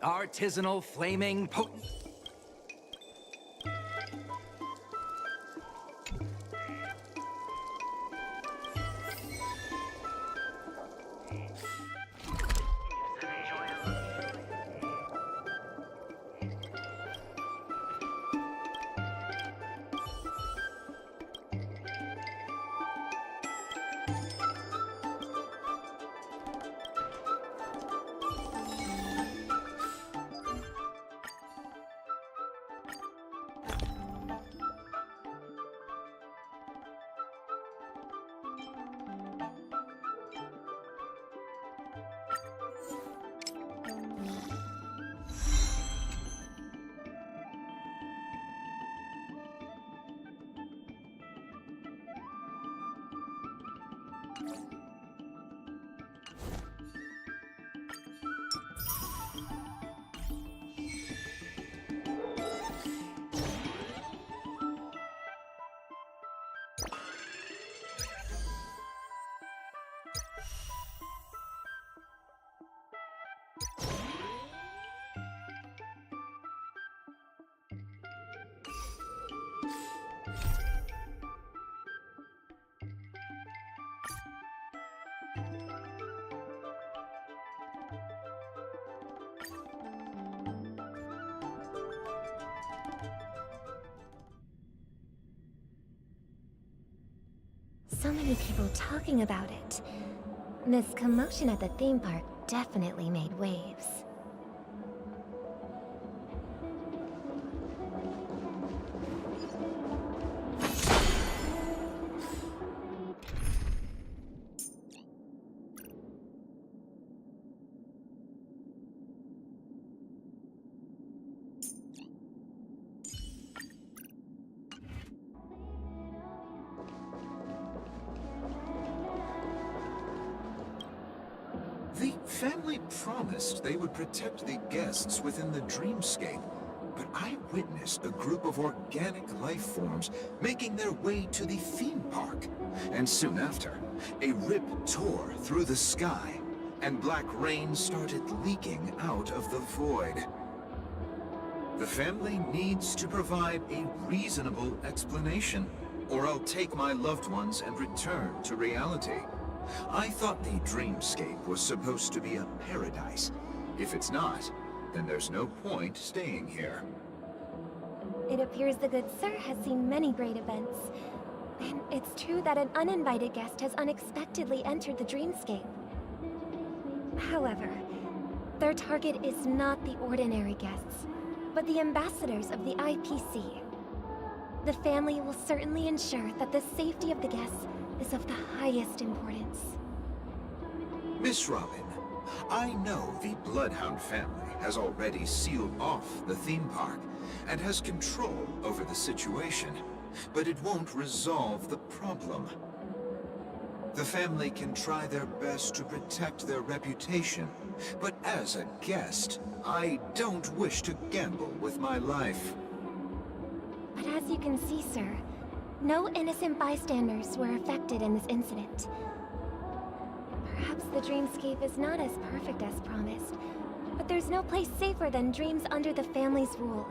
artisanal, flaming, potent... So many people talking about it. This commotion at the theme park definitely made waves. The family promised they would protect the guests within the dreamscape, but I witnessed a group of organic life forms making their way to the theme park. And soon after, a rip tore through the sky, and black rain started leaking out of the void. The family needs to provide a reasonable explanation, or I'll take my loved ones and return to reality. I thought the dreamscape was supposed to be a paradise. If it's not, then there's no point staying here. It appears the good sir has seen many great events. And it's true that an uninvited guest has unexpectedly entered the dreamscape. However, their target is not the ordinary guests, but the ambassadors of the IPC. The family will certainly ensure that the safety of the guests is of the highest importance. Miss Robin, I know the Bloodhound family has already sealed off the theme park and has control over the situation, but it won't resolve the problem. The family can try their best to protect their reputation, but as a guest, I don't wish to gamble with my life. But as you can see, sir, no innocent bystanders were affected in this incident. Perhaps the dreamscape is not as perfect as promised, but there's no place safer than dreams under the family's rule.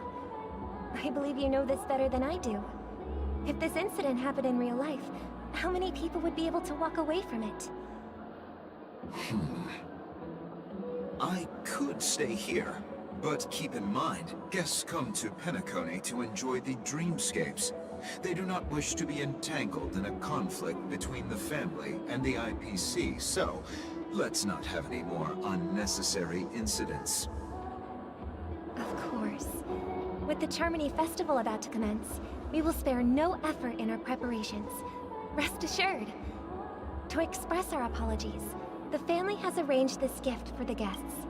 I believe you know this better than I do. If this incident happened in real life, how many people would be able to walk away from it? I could stay here, but keep in mind, guests come to Penacony to enjoy the dreamscapes. They do not wish to be entangled in a conflict between the family and the IPC, so let's not have any more unnecessary incidents. Of course. With the Charmony Festival about to commence, we will spare no effort in our preparations. Rest assured. To express our apologies, the family has arranged this gift for the guests.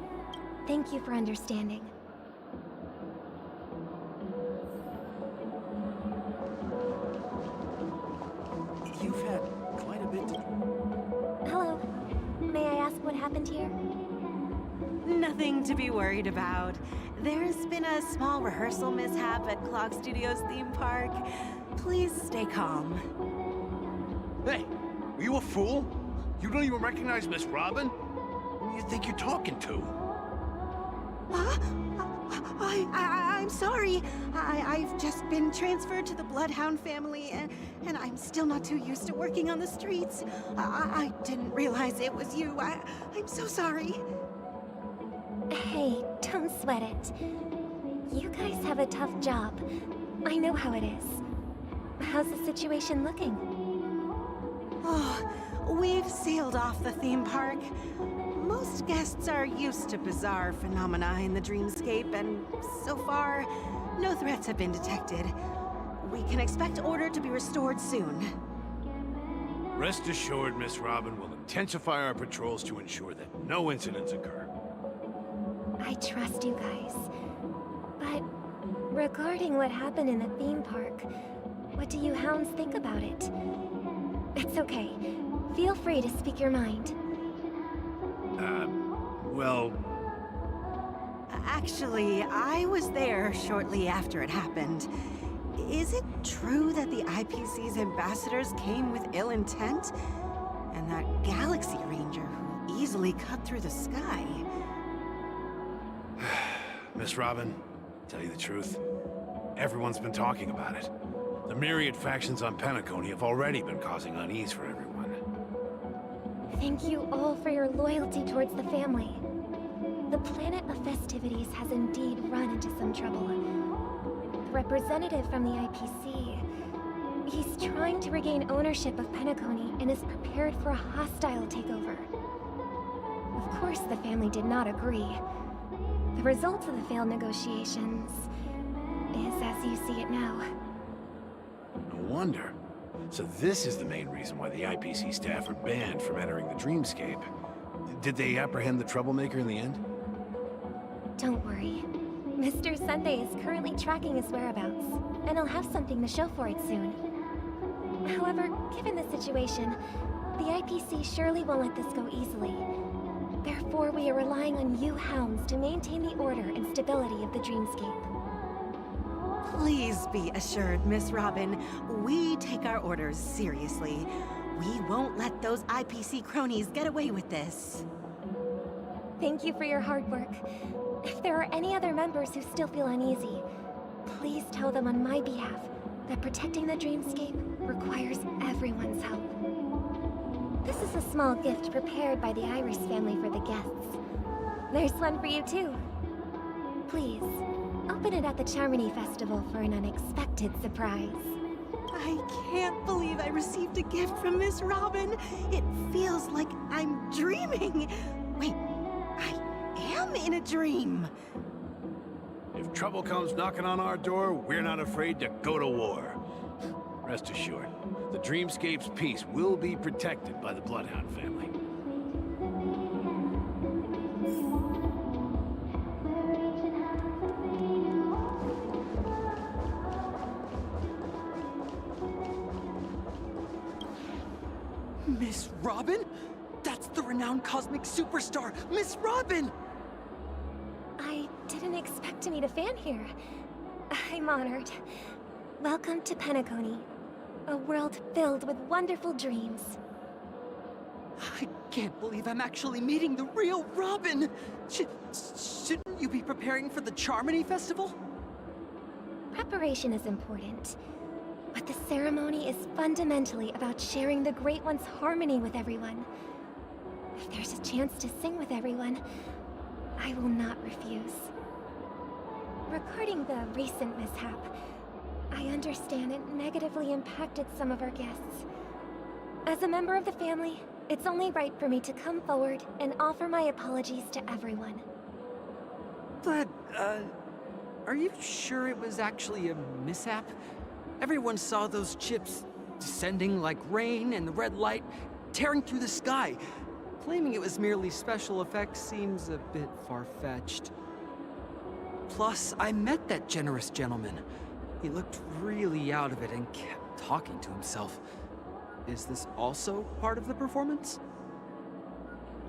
Thank you for understanding. You've had quite a bit to... Hello. May I ask what happened here? Nothing to be worried about. There's been a small rehearsal mishap at Clock Studios theme park. Please stay calm. Hey, are you a fool? You don't even recognize Miss Robin? Who do you think you're talking to? Huh? I'm sorry. I've just been transferred to the Bloodhound family, and I'm still not too used to working on the streets. I didn't realize it was you. I'm so sorry. Hey, don't sweat it. You guys have a tough job. I know how it is. How's the situation looking? Oh, we've sealed off the theme park. Most guests are used to bizarre phenomena in the dreamscape, and so far, no threats have been detected. We can expect order to be restored soon. Rest assured, Miss Robin will intensify our patrols to ensure that no incidents occur. I trust you guys. But regarding what happened in the theme park, what do you hounds think about it? It's okay. Feel free to speak your mind. Well... Actually, I was there shortly after it happened. Is it true that the IPC's ambassadors came with ill intent? And that Galaxy Ranger who easily cut through the sky? Miss Robin, tell you the truth, everyone's been talking about it. The myriad factions on Penacony have already been causing unease for everyone. Thank you all for your loyalty towards the family. The planet of festivities has indeed run into some trouble. The representative from the IPC, he's trying to regain ownership of Penacony and is prepared for a hostile takeover. Of course, the family did not agree. The result of the failed negotiations is as you see it now. No wonder. So this is the main reason why the IPC staff are banned from entering the dreamscape. Did they apprehend the troublemaker in the end? Don't worry. Mr. Sunday is currently tracking his whereabouts, and I'll have something to show for it soon. However, given the situation, the IPC surely won't let this go easily. Therefore, we are relying on you hounds to maintain the order and stability of the dreamscape. Please be assured, Miss Robin, we take our orders seriously. We won't let those IPC cronies get away with this. Thank you for your hard work. If there are any other members who still feel uneasy, please tell them on my behalf that protecting the dreamscape requires everyone's help. This is a small gift prepared by the Iris family for the guests. There's one for you too. Please, open it at the Charmony Festival for an unexpected surprise. I can't believe I received a gift from Miss Robin. It feels like I'm dreaming. Wait, I am in a dream. If trouble comes knocking on our door, we're not afraid to go to war. Rest assured, the dreamscape's peace will be protected by the Bloodhound family. Miss Robin? That's the renowned cosmic superstar, Miss Robin! I didn't expect to meet a fan here. I'm honored. Welcome to Penacony, a world filled with wonderful dreams. I can't believe I'm actually meeting the real Robin! Shouldn't you be preparing for the Charmony Festival? Preparation is important, but the ceremony is fundamentally about sharing the Great One's harmony with everyone. If there's a chance to sing with everyone, I will not refuse. Regarding the recent mishap, I understand it negatively impacted some of our guests. As a member of the family, it's only right for me to come forward and offer my apologies to everyone. But, are you sure it was actually a mishap? Everyone saw those chips descending like rain and the red light tearing through the sky. Claiming it was merely special effects seems a bit far-fetched. Plus, I met that generous gentleman. He looked really out of it and kept talking to himself. Is this also part of the performance?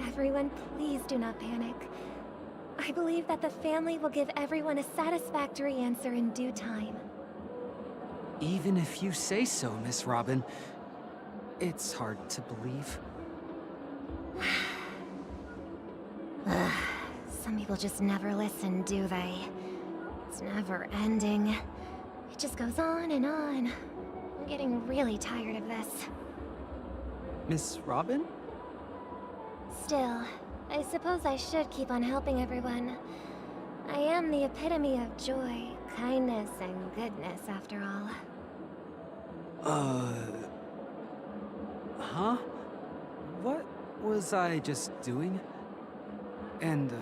Everyone, please do not panic. I believe that the family will give everyone a satisfactory answer in due time. Even if you say so, Miss Robin, it's hard to believe. Some people just never listen, do they? It's never ending. It just goes on and on. I'm getting really tired of this. Miss Robin? Still, I suppose I should keep on helping everyone. I am the epitome of joy, kindness, and goodness, after all. Huh? What was I just doing? And,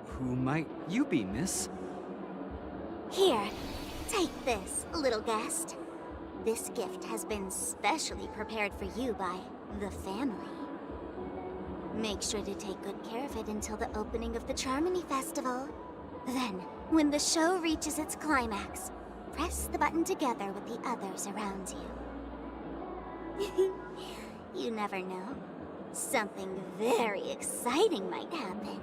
who might you be, miss? Here, take this, little guest. This gift has been specially prepared for you by the family. Make sure to take good care of it until the opening of the Charmony Festival. Then, when the show reaches its climax, press the button together with the others around you. You never know. Something very exciting might happen.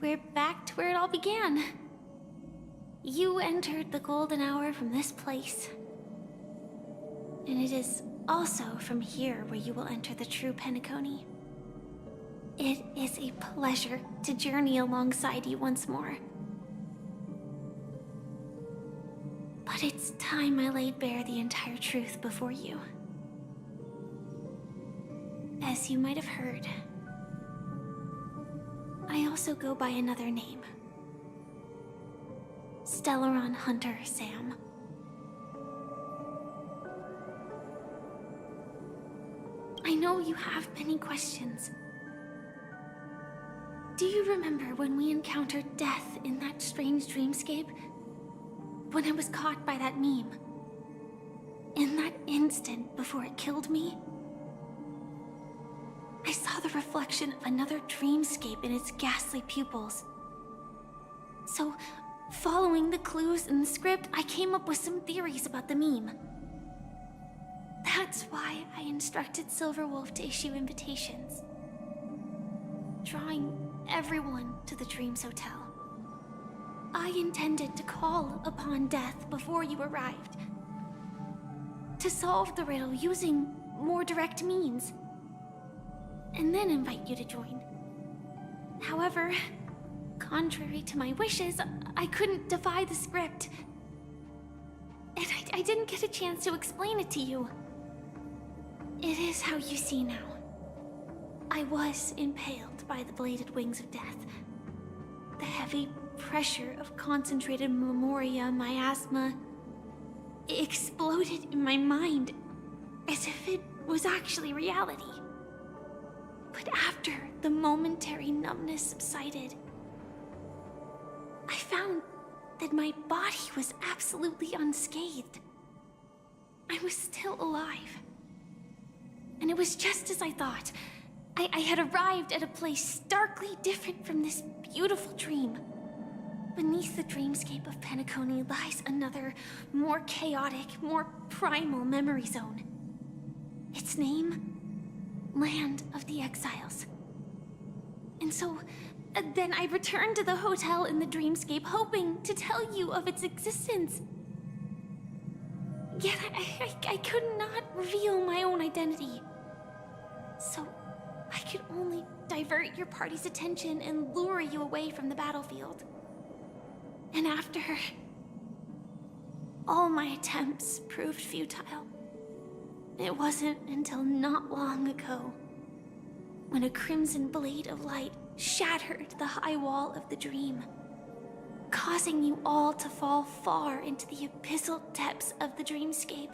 We're back to where it all began. You entered the golden hour from this place. And it is also from here where you will enter the true Penacony. It is a pleasure to journey alongside you once more. But it's time I laid bare the entire truth before you. As you might have heard, I also go by another name. Stellaron Hunter Sam. I know you have many questions. Do you remember when we encountered death in that strange dreamscape? When I was caught by that meme? In that instant before it killed me? I saw the reflection of another dreamscape in its ghastly pupils. So, following the clues in the script, I came up with some theories about the meme. That's why I instructed Silverwolf to issue invitations, drawing everyone to the Dreams Hotel. I intended to call upon death before you arrived, to solve the riddle using more direct means, and then invite you to join. However, contrary to my wishes, I couldn't defy the script. And I didn't get a chance to explain it to you. It is how you see now. I was impaled by the bladed wings of death. The heavy pressure of concentrated memoria, miasma, exploded in my mind as if it was actually reality. But after the momentary numbness subsided, I found that my body was absolutely unscathed. I was still alive. And it was just as I thought. I had arrived at a place starkly different from this beautiful dream. Beneath the dreamscape of Penacony lies another, more chaotic, more primal memory zone. Its name? Land of the Exiles. And so, then I returned to the hotel in the dreamscape, hoping to tell you of its existence. Yet I could not reveal my own identity. So, I could only divert your party's attention and lure you away from the battlefield. And after, all my attempts proved futile. It wasn't until not long ago, when a crimson blade of light shattered the high wall of the dream, causing you all to fall far into the abyssal depths of the dreamscape,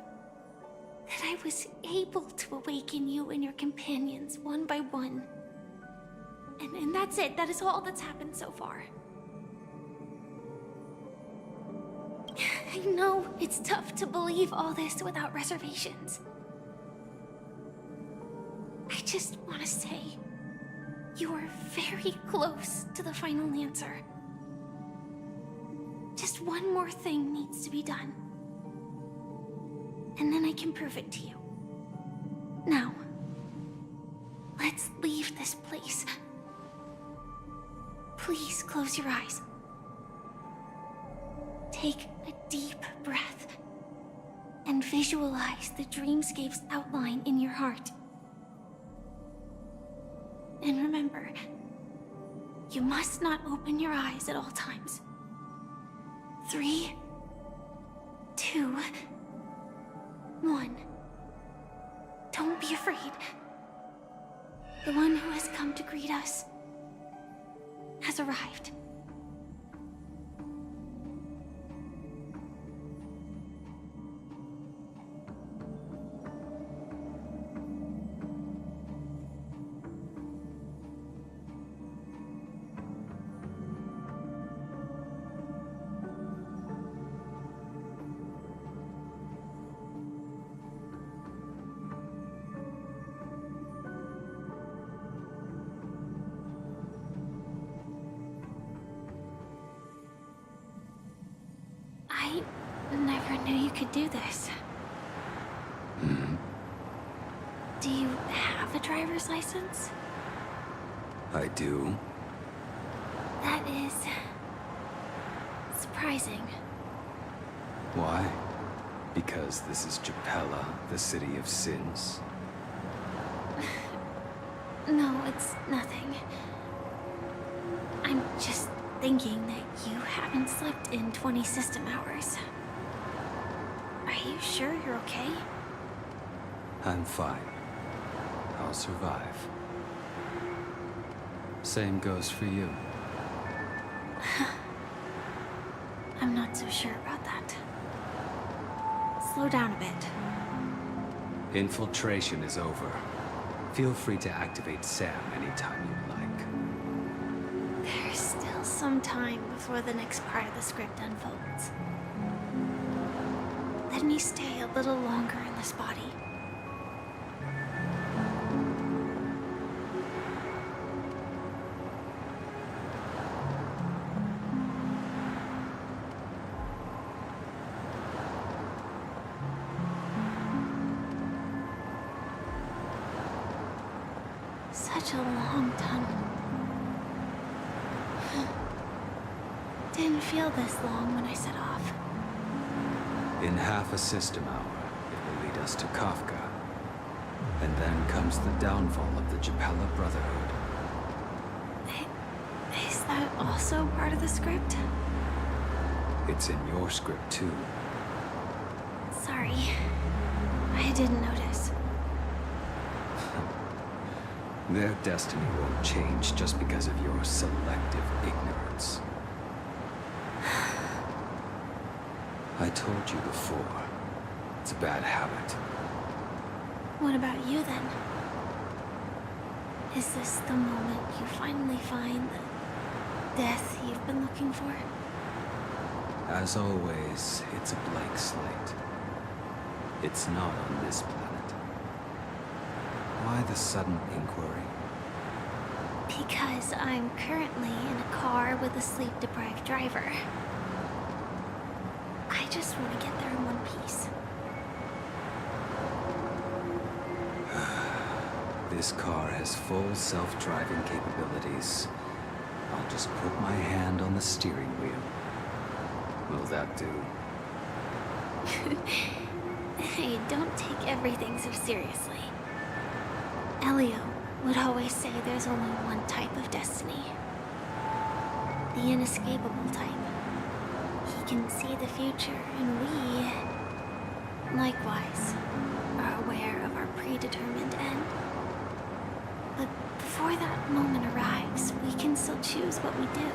that I was able to awaken you and your companions one by one. And that's it. That is all that's happened so far. I know it's tough to believe all this without reservations. I just want to say, you are very close to the final answer. Just one more thing needs to be done. And then I can prove it to you. Now, let's leave this place. Please close your eyes. Take a deep breath. and visualize the dreamscape's outline in your heart. And remember, you must not open your eyes at all times. 3, 2, 1. Don't be afraid. The one who has come to greet us has arrived. I never knew you could do this. Do you have a driver's license? I do. That is surprising. Why? Because this is Japella, the city of sins? No, it's nothing. I'm just thinking that you haven't slept in 20 system hours. Are you sure you're okay? I'm fine. I'll survive. Same goes for you. I'm not so sure about that. Slow down a bit. Infiltration is over. Feel free to activate Sam anytime you like. There's still some time before the next part of the script unfolds. Let me stay a little longer in this body. Such a long tunnel. Didn't feel this long when I set off. In half a system hour, it will lead us to Kafka. And then comes the downfall of the Japella Brotherhood. Is that also part of the script? It's in your script too. Sorry. I didn't notice. Their destiny won't change just because of your selective ignorance. I told you before, it's a bad habit. What about you then? Is this the moment you finally find the death you've been looking for? As always, it's a blank slate. It's not on this planet. Why the sudden inquiry? Because I'm currently in a car with a sleep-deprived driver. I just want to get there in one piece. This car has full self-driving capabilities. I'll just put my hand on the steering wheel. Will that do? Hey, don't take everything so seriously. Elio would always say there's only one type of destiny. The inescapable type. He can see the future, and we, likewise, are aware of our predetermined end. But before that moment arrives, we can still choose what we do.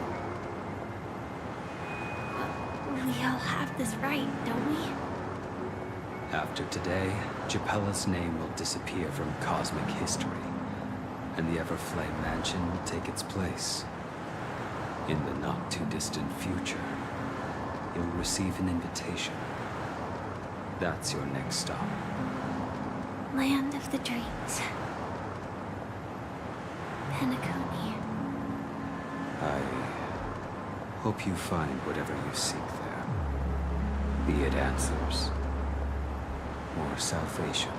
We all have this right, don't we? After today, Japella's name will disappear from cosmic history, and the Everflame Mansion will take its place. In the not-too-distant future, you'll receive an invitation. That's your next stop. Land of the Dreams. Penacony. I hope you find whatever you seek there. Be it answers or salvation.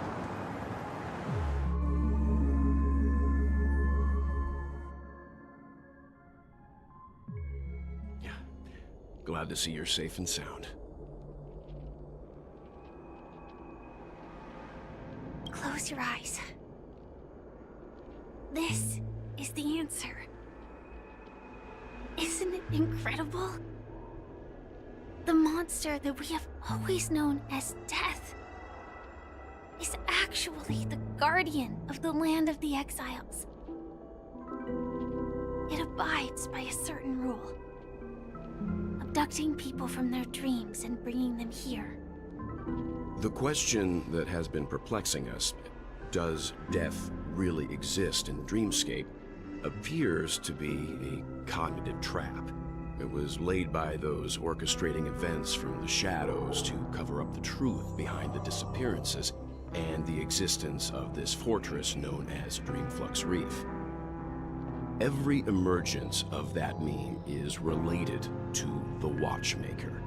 Glad to see you're safe and sound. Close your eyes. This is the answer. Isn't it incredible? The monster that we have always known as Death is actually the guardian of the land of the exiles. It abides by a certain rule, abducting people from their dreams and bringing them here. The question that has been perplexing us, does death really exist in the dreamscape, appears to be a cognitive trap. It was laid by those orchestrating events from the shadows to cover up the truth behind the disappearances and the existence of this fortress known as Dreamflux Reef. Every emergence of that meme is related to the Watchmaker.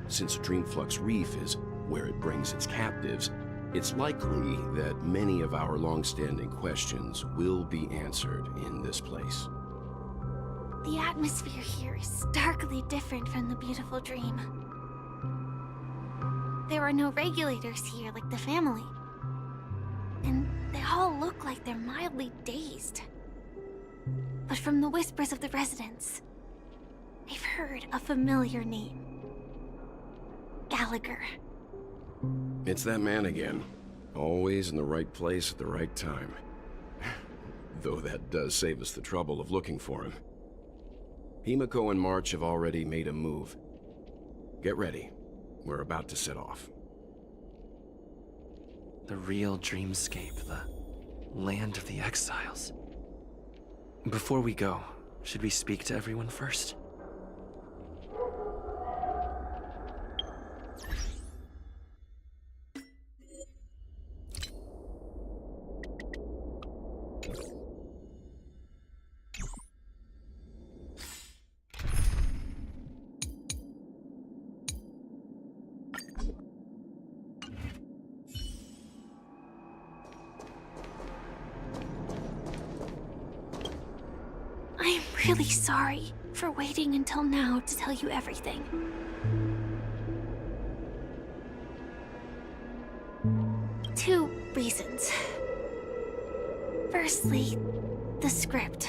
Since Dreamflux Reef is where it brings its captives, it's likely that many of our long-standing questions will be answered in this place. The atmosphere here is starkly different from the beautiful dream. There are no regulators here like the family. And they all look like they're mildly dazed. But from the whispers of the residents, I've heard a familiar name. Gallagher. It's that man again. Always in the right place at the right time. Though that does save us the trouble of looking for him. Himiko and March have already made a move. Get ready. We're about to set off. The real dreamscape, the land of the exiles. Before we go, should we speak to everyone first? I'm really sorry for waiting until now to tell you everything. Two reasons. Firstly, the script.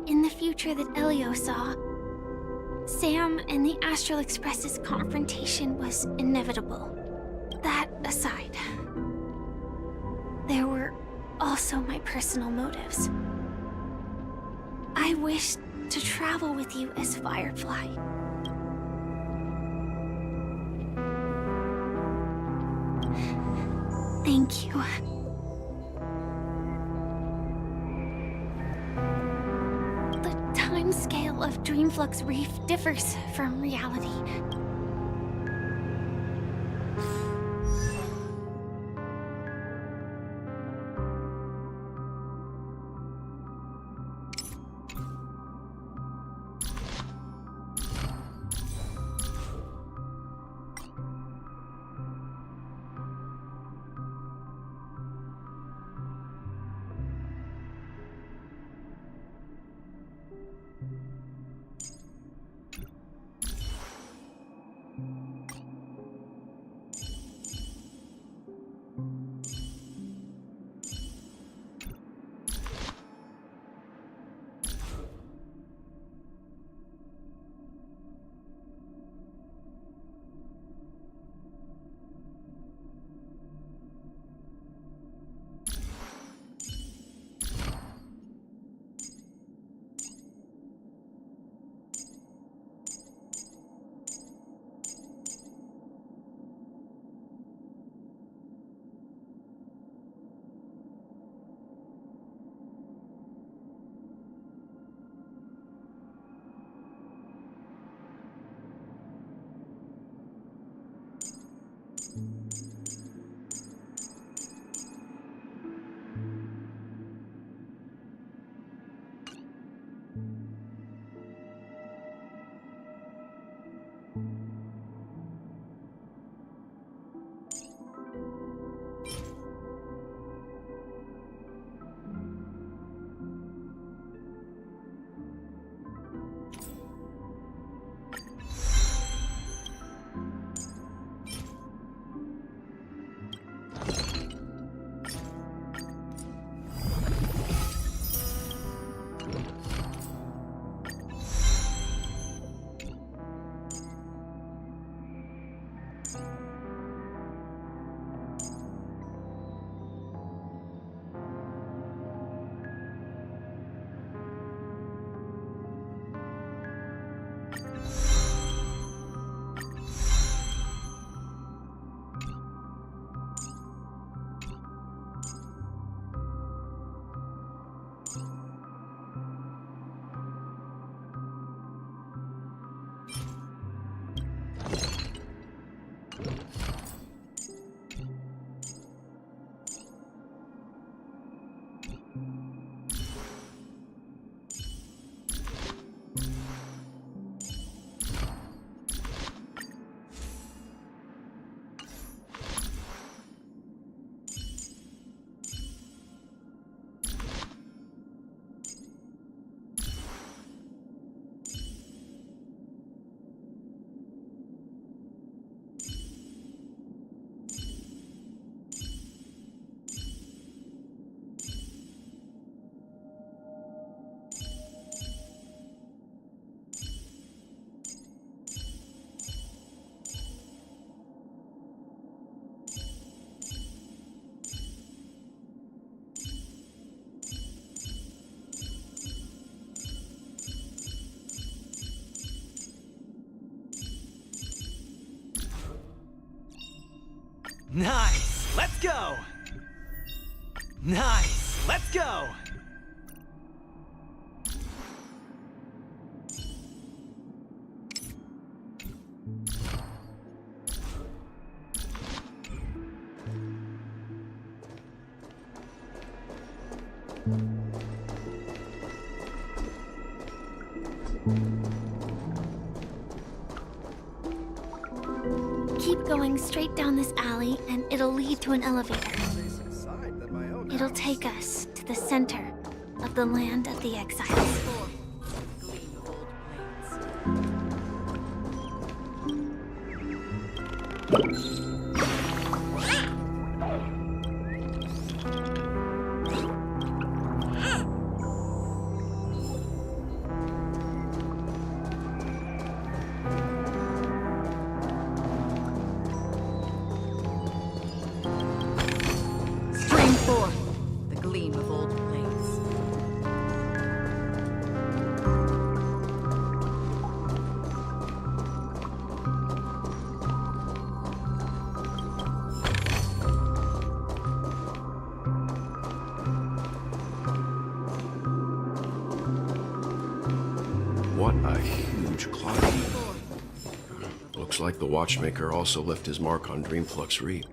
In the future that Elio saw, Sam and the Astral Express's confrontation was inevitable. That aside, there were also my personal motives. I wished to travel with you as Firefly. Thank you. The timescale of Dreamflux Reef differs from reality. Nice! Let's go! Nice! Let's go! Keep going straight down this alley, and it'll lead to an elevator. It'll take us to the center of the land of the exiles. What a huge clock. Looks like the watchmaker also left his mark on Dreamflux Reap.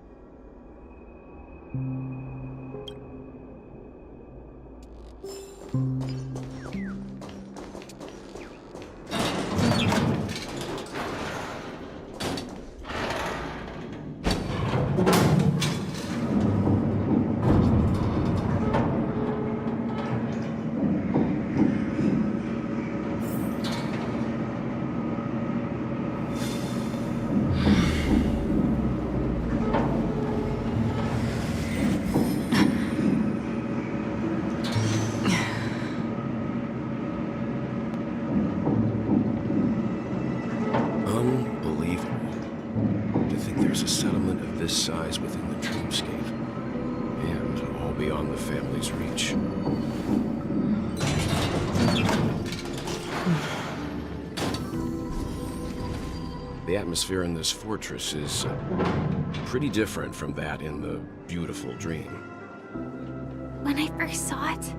Size within the dreamscape, and all beyond the family's reach. The atmosphere in this fortress is pretty different from that in the beautiful dream. When I first saw it,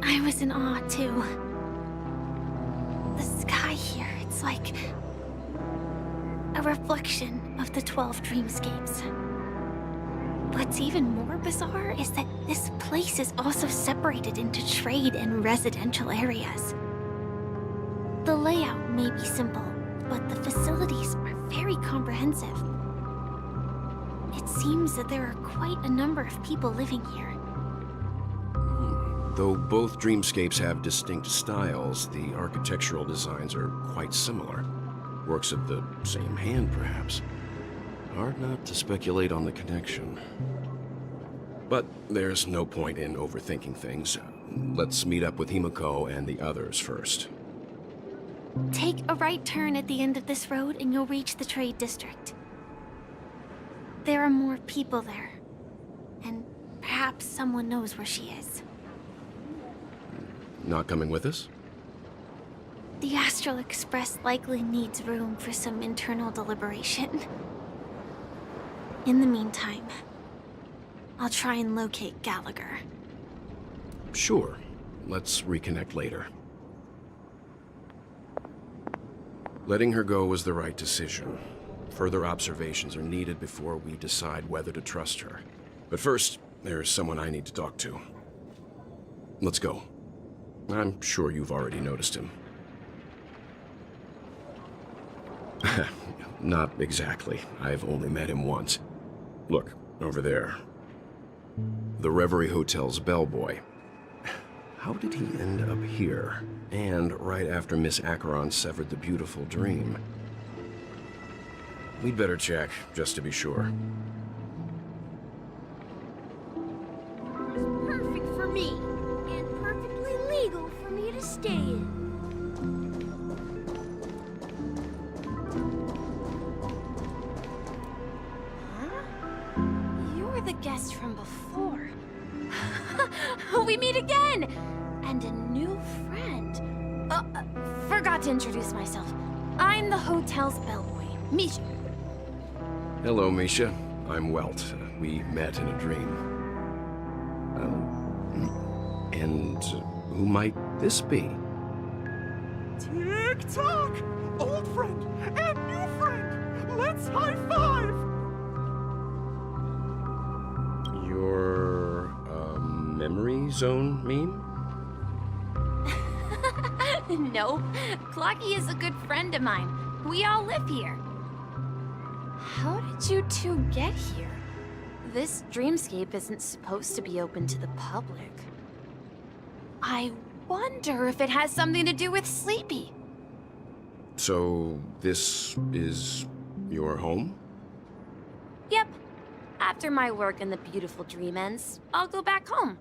I was in awe too. The sky here, it's like a reflection of the 12 dreamscapes. What's even more bizarre is that this place is also separated into trade and residential areas. The layout may be simple, but the facilities are very comprehensive. It seems that there are quite a number of people living here. Though both dreamscapes have distinct styles, the architectural designs are quite similar. Works of the same hand, perhaps. Hard not to speculate on the connection. But there's no point in overthinking things. Let's meet up with Himiko and the others first. Take a right turn at the end of this road and you'll reach the trade district. There are more people there. And perhaps someone knows where she is. Not coming with us? The Astral Express likely needs room for some internal deliberation. In the meantime, I'll try and locate Gallagher. Sure. Let's reconnect later. Letting her go was the right decision. Further observations are needed before we decide whether to trust her. But first, there's someone I need to talk to. Let's go. I'm sure you've already noticed him. Not exactly. I've only met him once. Look, over there. The Reverie Hotel's bellboy. How did he end up here? And right after Miss Acheron severed the beautiful dream. We'd better check, just to be sure. It's perfect for me, and perfectly legal for me to stay in. The guest from before. We meet again! And a new friend. Forgot to introduce myself. I'm the hotel's bellboy, Misha. Hello, Misha. I'm Welt. We met in a dream. And who might this be? Tick-tock! Old friend and new friend! Let's high-five! Your, memory zone meme? Nope. Clocky is a good friend of mine. We all live here. How did you two get here? This dreamscape isn't supposed to be open to the public. I wonder if it has something to do with Sleepy. So, this is your home? Yep. After my work in the beautiful dream ends, I'll go back home.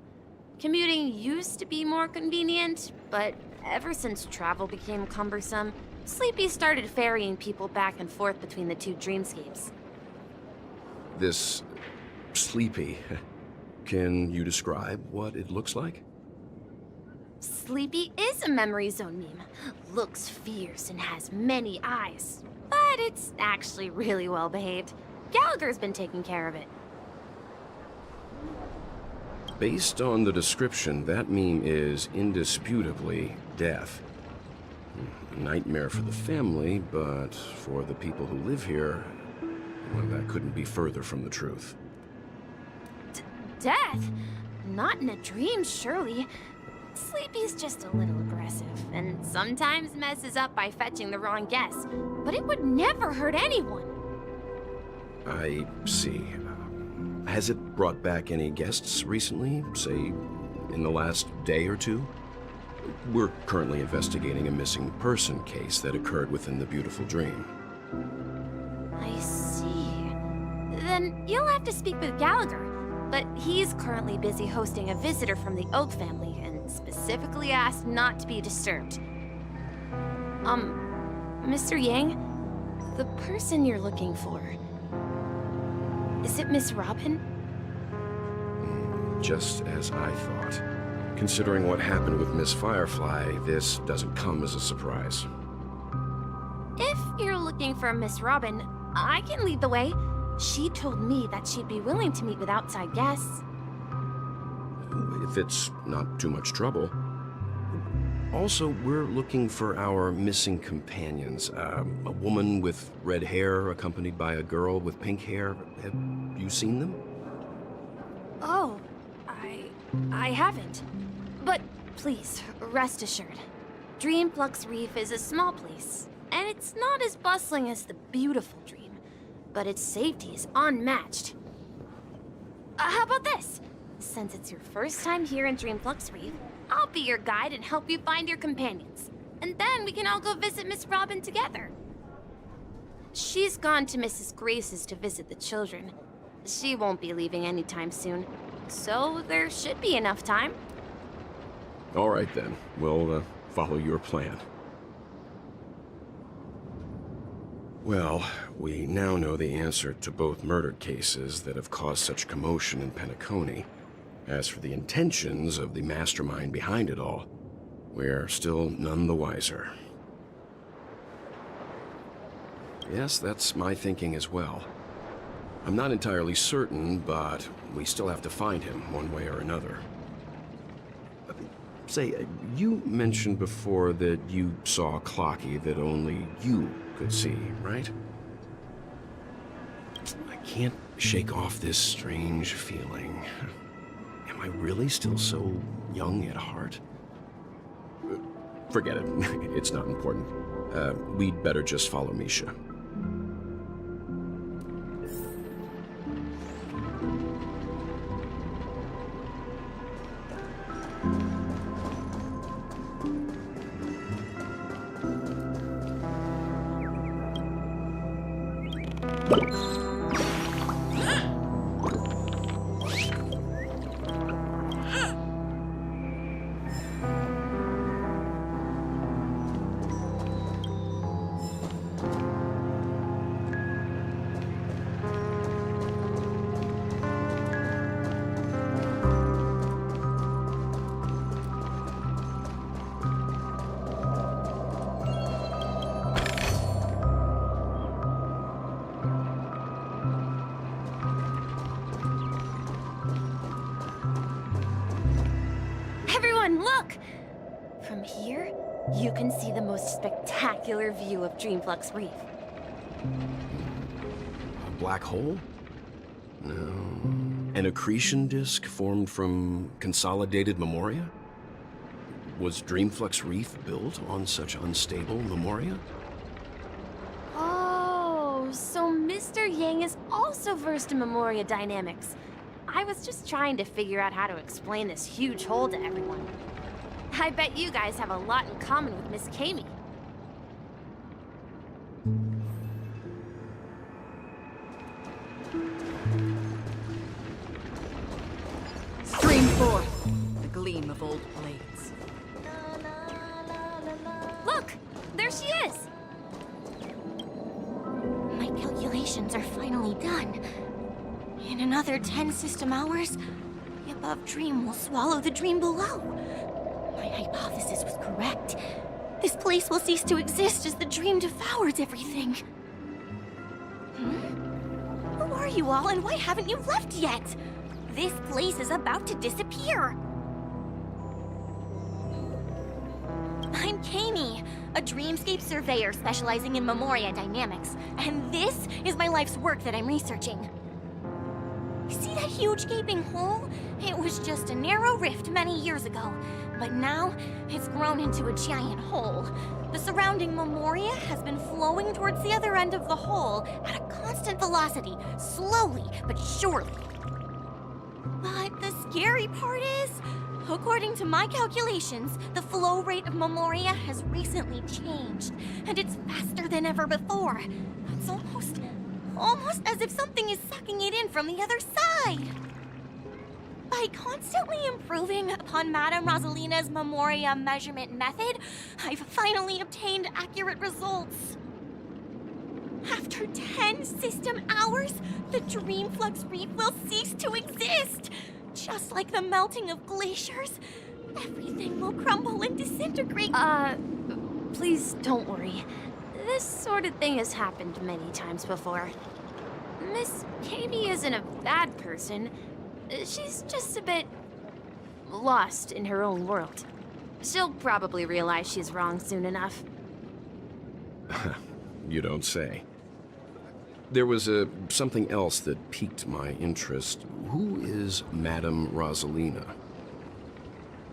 Commuting used to be more convenient, but ever since travel became cumbersome, Sleepy started ferrying people back and forth between the two dreamscapes. This Sleepy. Can you describe what it looks like? Sleepy is a memory zone meme. Looks fierce and has many eyes. But it's actually really well behaved. Gallagher's been taking care of it. Based on the description, that meme is indisputably death. A nightmare for the family, but for the people who live here, well, that couldn't be further from the truth. Death? Not in a dream, surely. Sleepy's just a little aggressive, and sometimes messes up by fetching the wrong guess. But it would never hurt anyone. I see. Has it brought back any guests recently, say, in the last day or two? We're currently investigating a missing person case that occurred within the beautiful dream. I see. Then you'll have to speak with Gallagher. But he's currently busy hosting a visitor from the Oak family and specifically asked not to be disturbed. Mr. Yang, the person you're looking for, is it Miss Robin? Just as I thought. Considering what happened with Miss Firefly, this doesn't come as a surprise. If you're looking for Miss Robin, I can lead the way. She told me that she'd be willing to meet with outside guests. If it's not too much trouble. Also, we're looking for our missing companions. A woman with red hair accompanied by a girl with pink hair. Have you seen them? Oh, I haven't. But please, rest assured. Dreamflux Reef is a small place, and it's not as bustling as the beautiful dream. But its safety is unmatched. How about this? Since it's your first time here in Dreamflux Reef, I'll be your guide and help you find your companions. And then we can all go visit Miss Robin together. She's gone to Mrs. Grace's to visit the children. She won't be leaving anytime soon, so there should be enough time. All right then, we'll follow your plan. Well, we now know the answer to both murder cases that have caused such commotion in Penacony. As for the intentions of the mastermind behind it all, we're still none the wiser. Yes, that's my thinking as well. I'm not entirely certain, but we still have to find him one way or another. Say, you mentioned before that you saw Clocky that only you could see, right? I can't shake off this strange feeling. Am I really still so young at heart? Forget it. It's not important. We'd better just follow Misha. on, look! From here, you can see the most spectacular view of Dreamflux Reef. A black hole? No. An accretion disk formed from consolidated memoria? Was Dreamflux Reef built on such unstable memoria? Oh, so Mr. Yang is also versed in memoria dynamics. I was just trying to figure out how to explain this huge hole to everyone. I bet you guys have a lot in common with Miss Kami. Stream forth the gleam of old blades. Look! There she is! My calculations are finally done. In another 10 system hours, the above dream will swallow the dream below. My hypothesis was correct. This place will cease to exist as the dream devours everything. Who are you all, and why haven't you left yet? This place is about to disappear. I'm Kami, a dreamscape surveyor specializing in memoria dynamics, and this is my life's work that I'm researching. See that huge gaping hole? It was just a narrow rift many years ago, but now it's grown into a giant hole. The surrounding memoria has been flowing towards the other end of the hole at a constant velocity, slowly but surely. But the scary part is, according to my calculations, the flow rate of memoria has recently changed, and it's faster than ever before. It's almost as if something is sucking it in from the other side. By constantly improving upon Madame Rosalina's memoria measurement method, I've finally obtained accurate results. After 10 system hours, the Dreamflux Reef will cease to exist. Just like the melting of glaciers, everything will crumble and disintegrate. Please don't worry. This sort of thing has happened many times before. Miss Kami isn't a bad person. She's just a bit lost in her own world. She'll probably realize she's wrong soon enough. You don't say. There was something else that piqued my interest. Who is Madame Rosalina?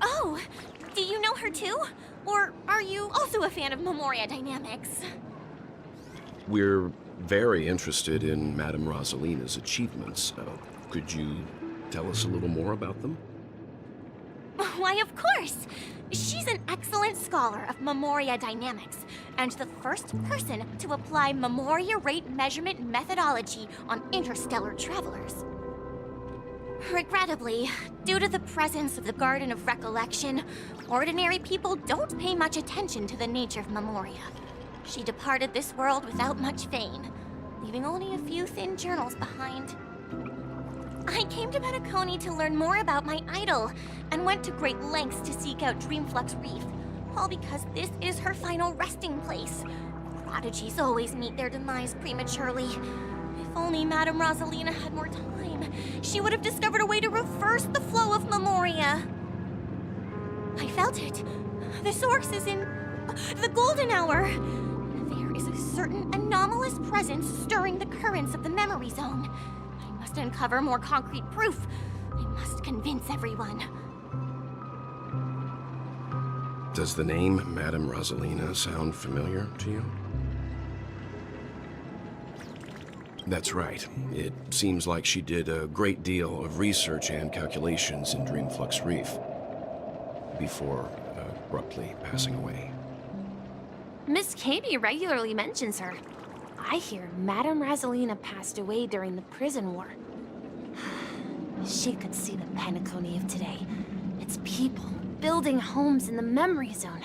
Oh, do you know her too? Or are you also a fan of memoria dynamics? We're very interested in Madame Rosalina's achievements. Could you tell us a little more about them? Why, of course! She's an excellent scholar of memoria dynamics, and the first person to apply memoria rate measurement methodology on interstellar travelers. Regrettably, due to the presence of the Garden of Recollection, ordinary people don't pay much attention to the nature of memoria. She departed this world without much fame, leaving only a few thin journals behind. I came to Penacony to learn more about my idol, and went to great lengths to seek out Dreamflux Reef, all because this is her final resting place. Prodigies always meet their demise prematurely. If only Madame Rosalina had more time, she would have discovered a way to reverse the flow of memoria. I felt it. The source is in the golden hour. There is a certain anomalous presence stirring the currents of the memory zone. I must uncover more concrete proof. I must convince everyone. Does the name Madame Rosalina sound familiar to you? That's right. It seems like she did a great deal of research and calculations in Dreamflux Reef before abruptly passing away. Miss Kami regularly mentions her. I hear Madame Rosalina passed away during the prison war. She could see the Penacony of today. Its people building homes in the memory zone.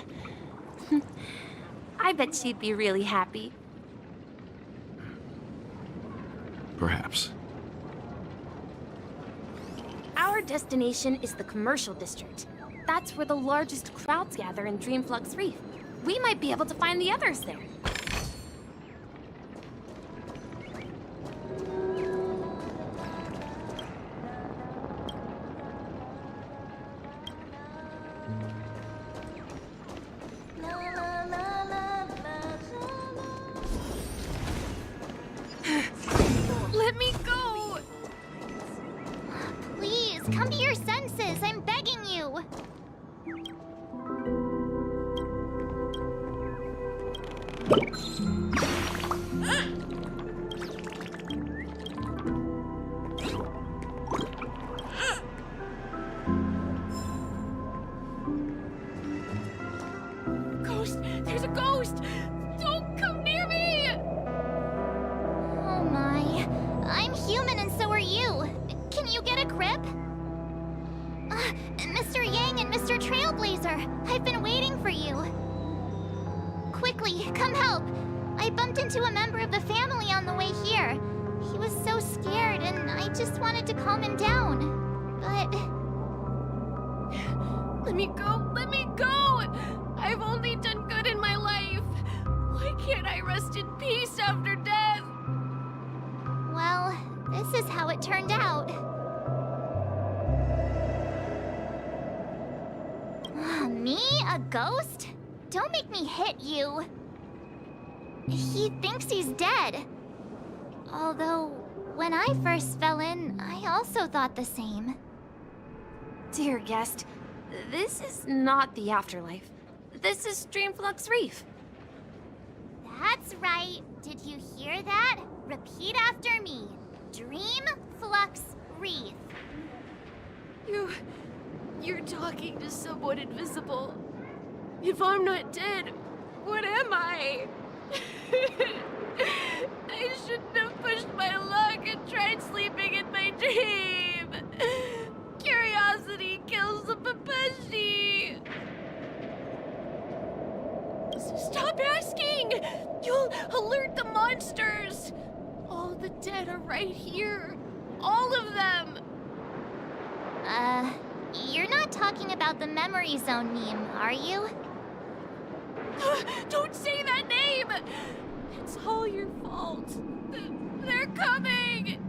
I bet she'd be really happy. Perhaps. Our destination is the commercial district. That's where the largest crowds gather in Dreamflux Reef. We might be able to find the others there. come to your senses. I'm begging you. Ghost! There's a ghost! Don't come near me! Oh my. I'm human and so are you. Can you get a grip? Mr. Yang and Mr. Trailblazer, I've been waiting for you. Quickly, come help. I bumped into a member of the family on the way here. He was so scared and I just wanted to calm him down. But... Let me go! Let me go! I've only done good in my life. Why can't I rest in peace after death? well, this is how it turned out. Me? A ghost? Don't make me hit you. He thinks he's dead. Although, when I first fell in, I also thought the same. Dear guest, this is not the afterlife. This is Dreamflux Reef. That's right. Did you hear that? Repeat after me. Dreamflux Reef. You're talking to someone invisible. If I'm not dead, what am I? I shouldn't have pushed my luck and tried sleeping in my dream. Curiosity kills the Papeshi. Stop asking! You'll alert the monsters! All the dead are right here. All of them! You're not talking about the memory zone meme, are you? Don't say that name! It's all your fault. They're coming!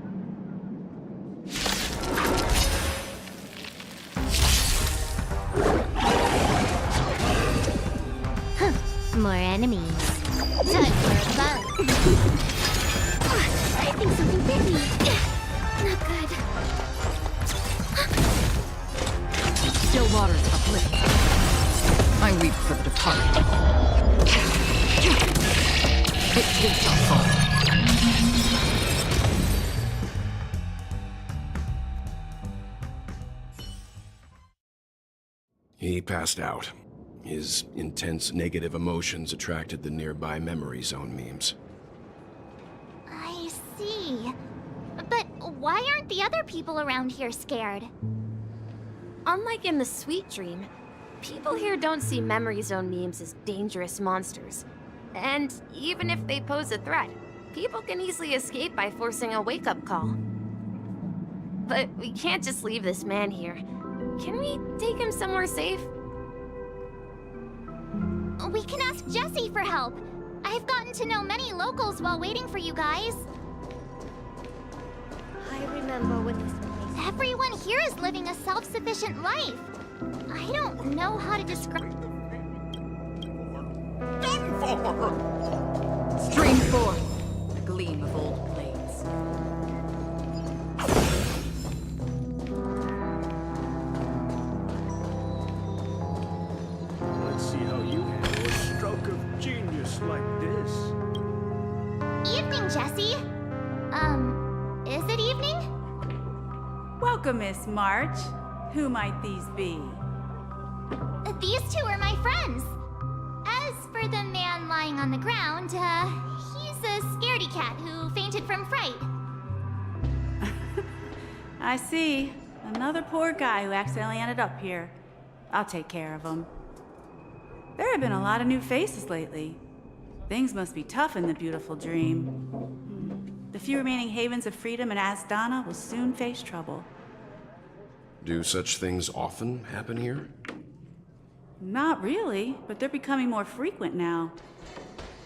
More enemies. Time for a bug. I think something bit me. Not good. Still waters uplift. I weep for the departed. It too shall fall. He passed out. His intense negative emotions attracted the nearby memory zone memes. I see. But why aren't the other people around here scared? Unlike in the Sweet Dream, people here don't see memory zone memes as dangerous monsters. And even if they pose a threat, people can easily escape by forcing a wake-up call. But we can't just leave this man here. Can we take him somewhere safe? We can ask Jessie for help. I've gotten to know many locals while waiting for you guys. I remember when this place... Everyone here is living a self-sufficient life. I don't know how to describe... Done for! Stream forth the gleam of old blades. Let's see how you handle a stroke of genius like this. Evening, Jessie. Is it evening? Welcome, Miss March. Who might these be? These two are my friends. As for the man lying on the ground, he's a scaredy cat who fainted from fright. I see. Another poor guy who accidentally ended up here. I'll take care of him. There have been a lot of new faces lately. Things must be tough in the beautiful dream. The few remaining havens of freedom in Asdana will soon face trouble. Do such things often happen here? Not really, but they're becoming more frequent now.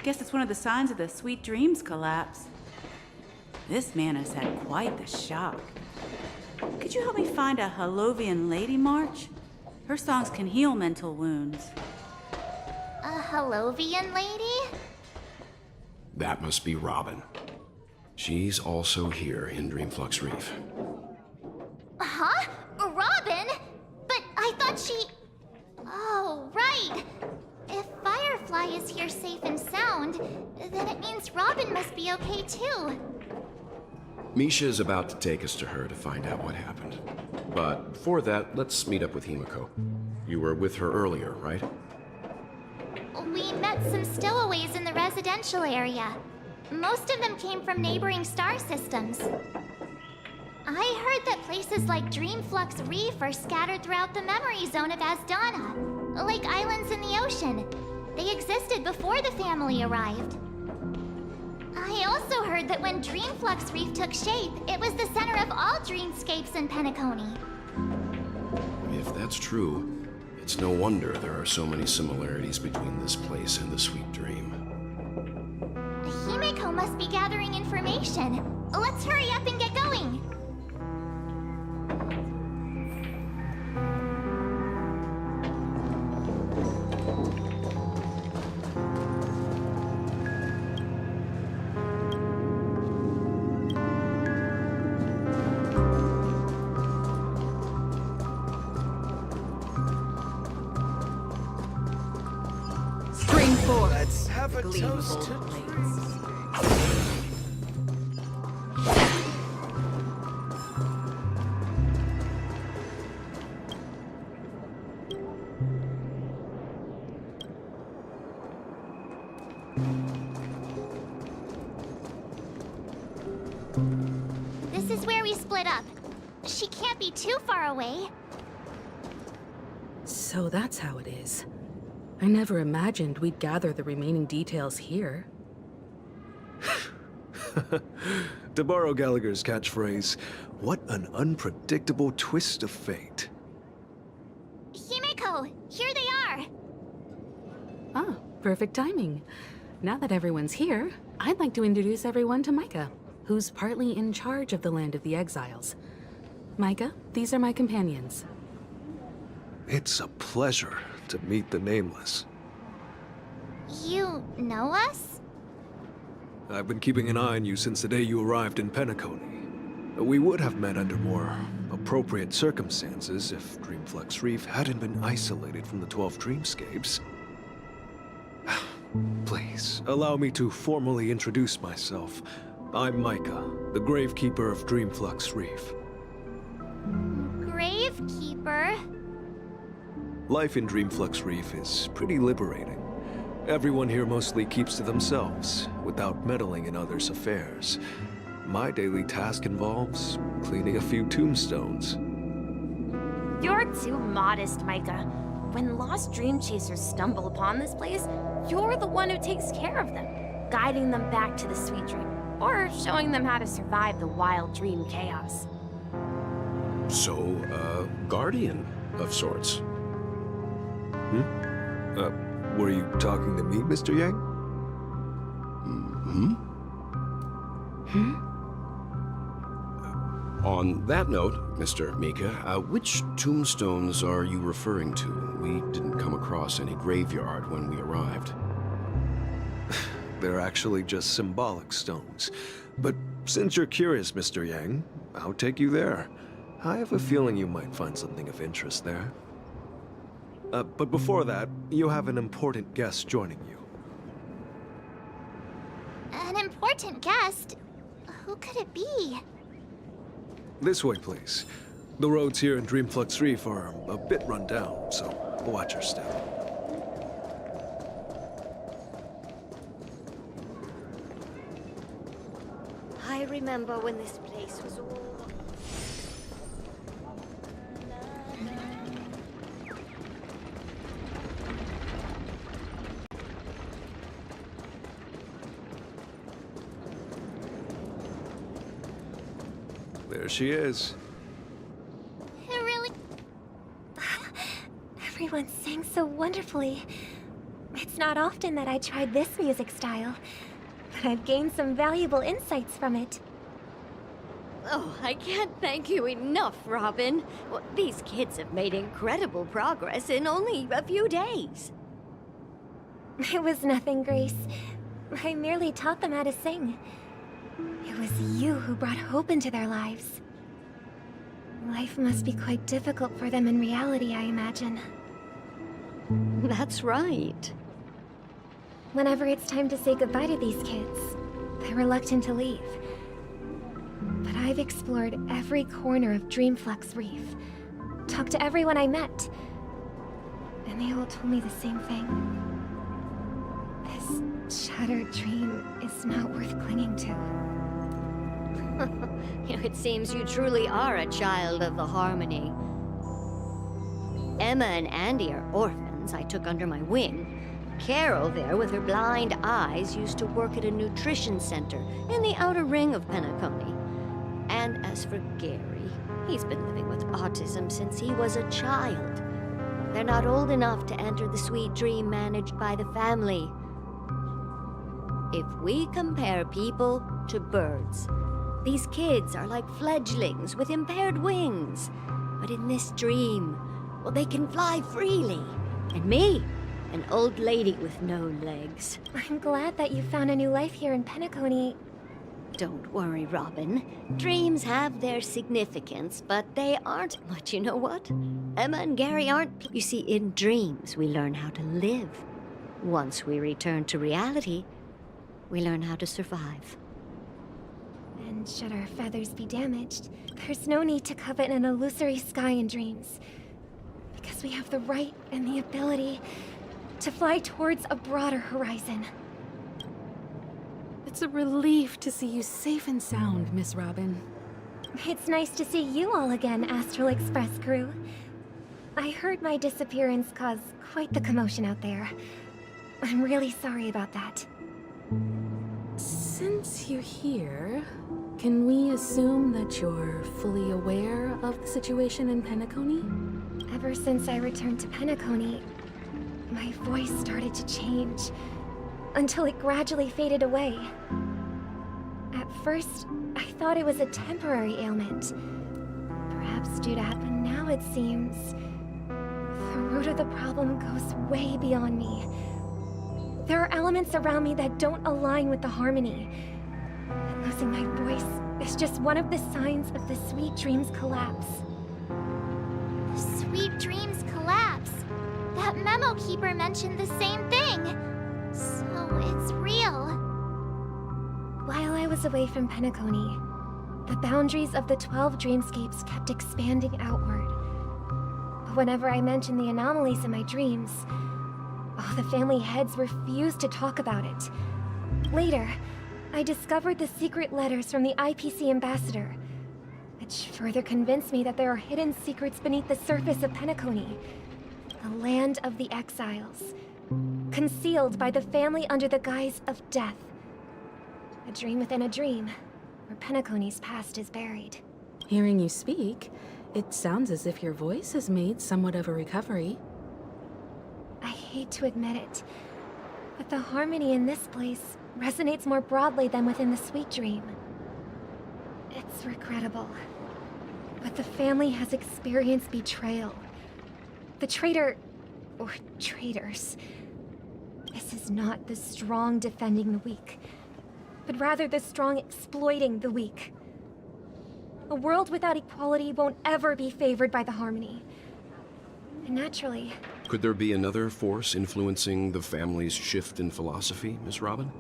Guess it's one of the signs of the Sweet Dreams collapse. This man has had quite the shock. Could you help me find a Halovian lady, March? Her songs can heal mental wounds. A Halovian lady? That must be Robin. She's also here in Dreamflux Reef. Huh? Robin? But I thought she... Oh, right. If Firefly is here safe and sound, then it means Robin must be okay too. Misha is about to take us to her to find out what happened. But before that, let's meet up with Himiko. You were with her earlier, right? We met some stowaways in the residential area. Most of them came from neighboring star systems. I heard that places like Dreamflux Reef are scattered throughout the memory zone of Addon, like islands in the ocean. They existed before the family arrived. I also heard that when Dreamflux Reef took shape, it was the center of all dreamscapes in Penacony. If that's true, it's no wonder there are so many similarities between this place and the Sweet Dream. Himiko must be gathering information. Let's hurry up and get going. Spring forward. Let's have a Gleamful toast to blades. This is where we split up. She can't be too far away. So that's how it is. I never imagined we'd gather the remaining details here. To borrow Gallagher's catchphrase, what an unpredictable twist of fate. Himiko, here they are. Ah, perfect timing. Now that everyone's here, I'd like to introduce everyone to Micah, who's partly in charge of the Land of the Exiles. Micah, these are my companions. It's a pleasure to meet the Nameless. You know us? I've been keeping an eye on you since the day you arrived in Penacony. We would have met under more appropriate circumstances if Dreamflux Reef hadn't been isolated from the 12 dreamscapes. Please, allow me to formally introduce myself. I'm Micah, the Gravekeeper of Dreamflux Reef. Gravekeeper? Life in Dreamflux Reef is pretty liberating. Everyone here mostly keeps to themselves, without meddling in others' affairs. My daily task involves cleaning a few tombstones. You're too modest, Micah. When lost dream chasers stumble upon this place, you're the one who takes care of them, guiding them back to the sweet dream, or showing them how to survive the wild dream chaos. So, guardian of sorts. Were you talking to me, Mr. Yang? On that note, Mr. Mika, which tombstones are you referring to? We didn't come across any graveyard when we arrived. They're actually just symbolic stones. But since you're curious, Mr. Yang, I'll take you there. I have a feeling you might find something of interest there. But before that, you have an important guest joining you. An important guest? Who could it be? This way, please. The roads here in Dreamflux Reef are a bit run down, so watch your step. I remember when this place was all... There she is. Really? Everyone sang so wonderfully. It's not often that I tried this music style, but I've gained some valuable insights from it. Oh, I can't thank you enough, Robin. Well, these kids have made incredible progress in only a few days. It was nothing, Grace. I merely taught them how to sing. It was you who brought hope into their lives. Life must be quite difficult for them in reality, I imagine. That's right. Whenever it's time to say goodbye to these kids, they're reluctant to leave. But I've explored every corner of Dreamflux Reef, talked to everyone I met, and they all told me the same thing. This shattered dream is not worth clinging to. It seems you truly are a child of the Harmony. Emma and Andy are orphans I took under my wing. Carol there, with her blind eyes, used to work at a nutrition center in the outer ring of Penacony. And as for Gary, he's been living with autism since he was a child. They're not old enough to enter the sweet dream managed by the family. If we compare people to birds, these kids are like fledglings with impaired wings. But in this dream, well, they can fly freely. And me, an old lady with no legs. I'm glad that you found a new life here in Penacony. Don't worry, Robin. Dreams have their significance, but they aren't. But you know what? Emma and Gary aren't. You see, in dreams, we learn how to live. Once we return to reality, we learn how to survive. And should our feathers be damaged, there's no need to covet an illusory sky in dreams. Because we have the right and the ability to fly towards a broader horizon. It's a relief to see you safe and sound, Miss Robin. It's nice to see you all again, Astral Express crew. I heard my disappearance caused quite the commotion out there. I'm really sorry about that. Since you're here, can we assume that you're fully aware of the situation in Penacony? Ever since I returned to Penacony, my voice started to change, until it gradually faded away. At first, I thought it was a temporary ailment. Perhaps due to that, but now it seems the root of the problem goes way beyond me. There are elements around me that don't align with the Harmony. And losing my voice is just one of the signs of the Sweet Dreams collapse. The Sweet Dreams collapse? That memo keeper mentioned the same thing. So it's real. While I was away from Penacony, the boundaries of the 12 dreamscapes kept expanding outward. But whenever I mentioned the anomalies in my dreams, the family heads refused to talk about it. Later, I discovered the secret letters from the IPC ambassador, which further convinced me that there are hidden secrets beneath the surface of Penacony, the land of the exiles, concealed by the family under the guise of death. A dream within a dream, where Penacony's past is buried. Hearing you speak, it sounds as if your voice has made somewhat of a recovery. I hate to admit it, but the Harmony in this place resonates more broadly than within the Sweet Dream. It's regrettable, but the family has experienced betrayal. The traitor, or traitors, this is not the strong defending the weak, but rather the strong exploiting the weak. A world without equality won't ever be favored by the Harmony. And naturally... Could there be another force influencing the family's shift in philosophy, Miss Robin?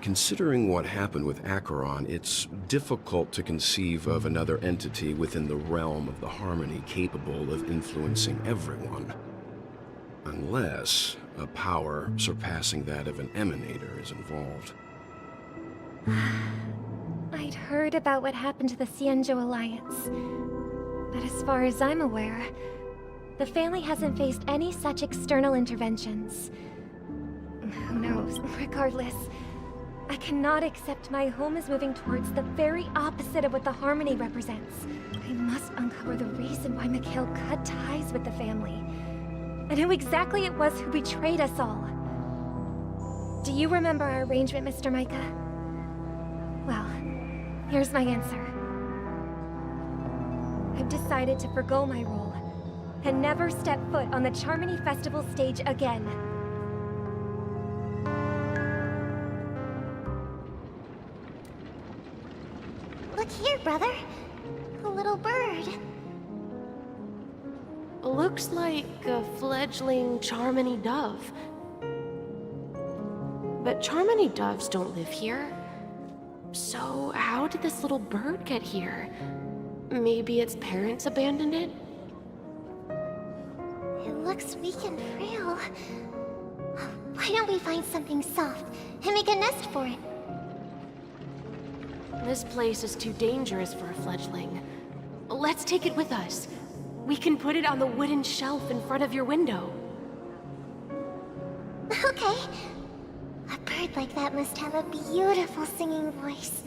Considering what happened with Acheron, it's difficult to conceive of another entity within the realm of the Harmony capable of influencing everyone. Unless a power surpassing that of an emanator is involved. I'd heard about what happened to the Xianzhou Alliance, but as far as I'm aware, the family hasn't faced any such external interventions. Who knows? Regardless, I cannot accept my home is moving towards the very opposite of what the Harmony represents. I must uncover the reason why McLeod cut ties with the family, and who exactly it was who betrayed us all. Do you remember our arrangement, Mr. Micah? Well, here's my answer. I've decided to forgo my role and never step foot on the Charmony Festival stage again. Look here, brother. little bird. Looks like a fledgling Charmony dove. But Charmony doves don't live here. So how did this little bird get here? Maybe its parents abandoned it? It looks weak and frail. Why don't we find something soft and make a nest for it? This place is too dangerous for a fledgling. Let's take it with us. We can put it on the wooden shelf in front of your window. Okay. A bird like that must have a beautiful singing voice.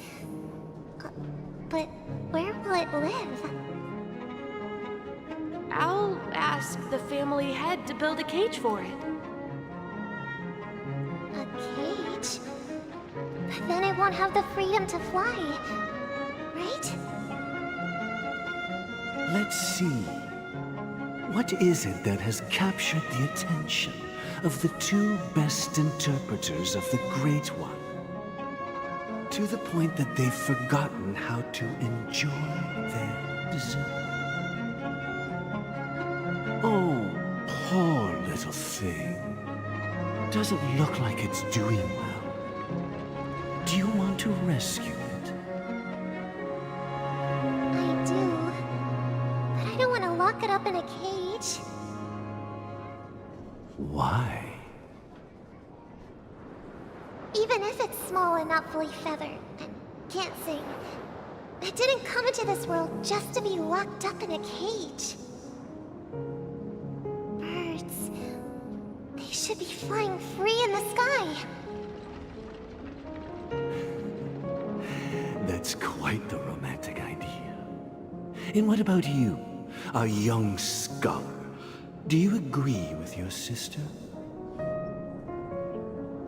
But where will it live? I'll ask the family head to build a cage for it. A cage? But then it won't have the freedom to fly, right? Let's see. What is it that has captured the attention of the two best interpreters of the Great One? To the point that they've forgotten how to enjoy their dessert. Oh, poor little thing. Doesn't look like it's doing well. Do you want to rescue it? I do. But I don't want to lock it up in a cage. Why? Even if it's small and not fully feathered, and can't sing, it didn't come into this world just to be locked up in a cage. Birds, they should be flying free in the sky. That's quite the romantic idea. And what about you, a young scholar? Do you agree with your sister?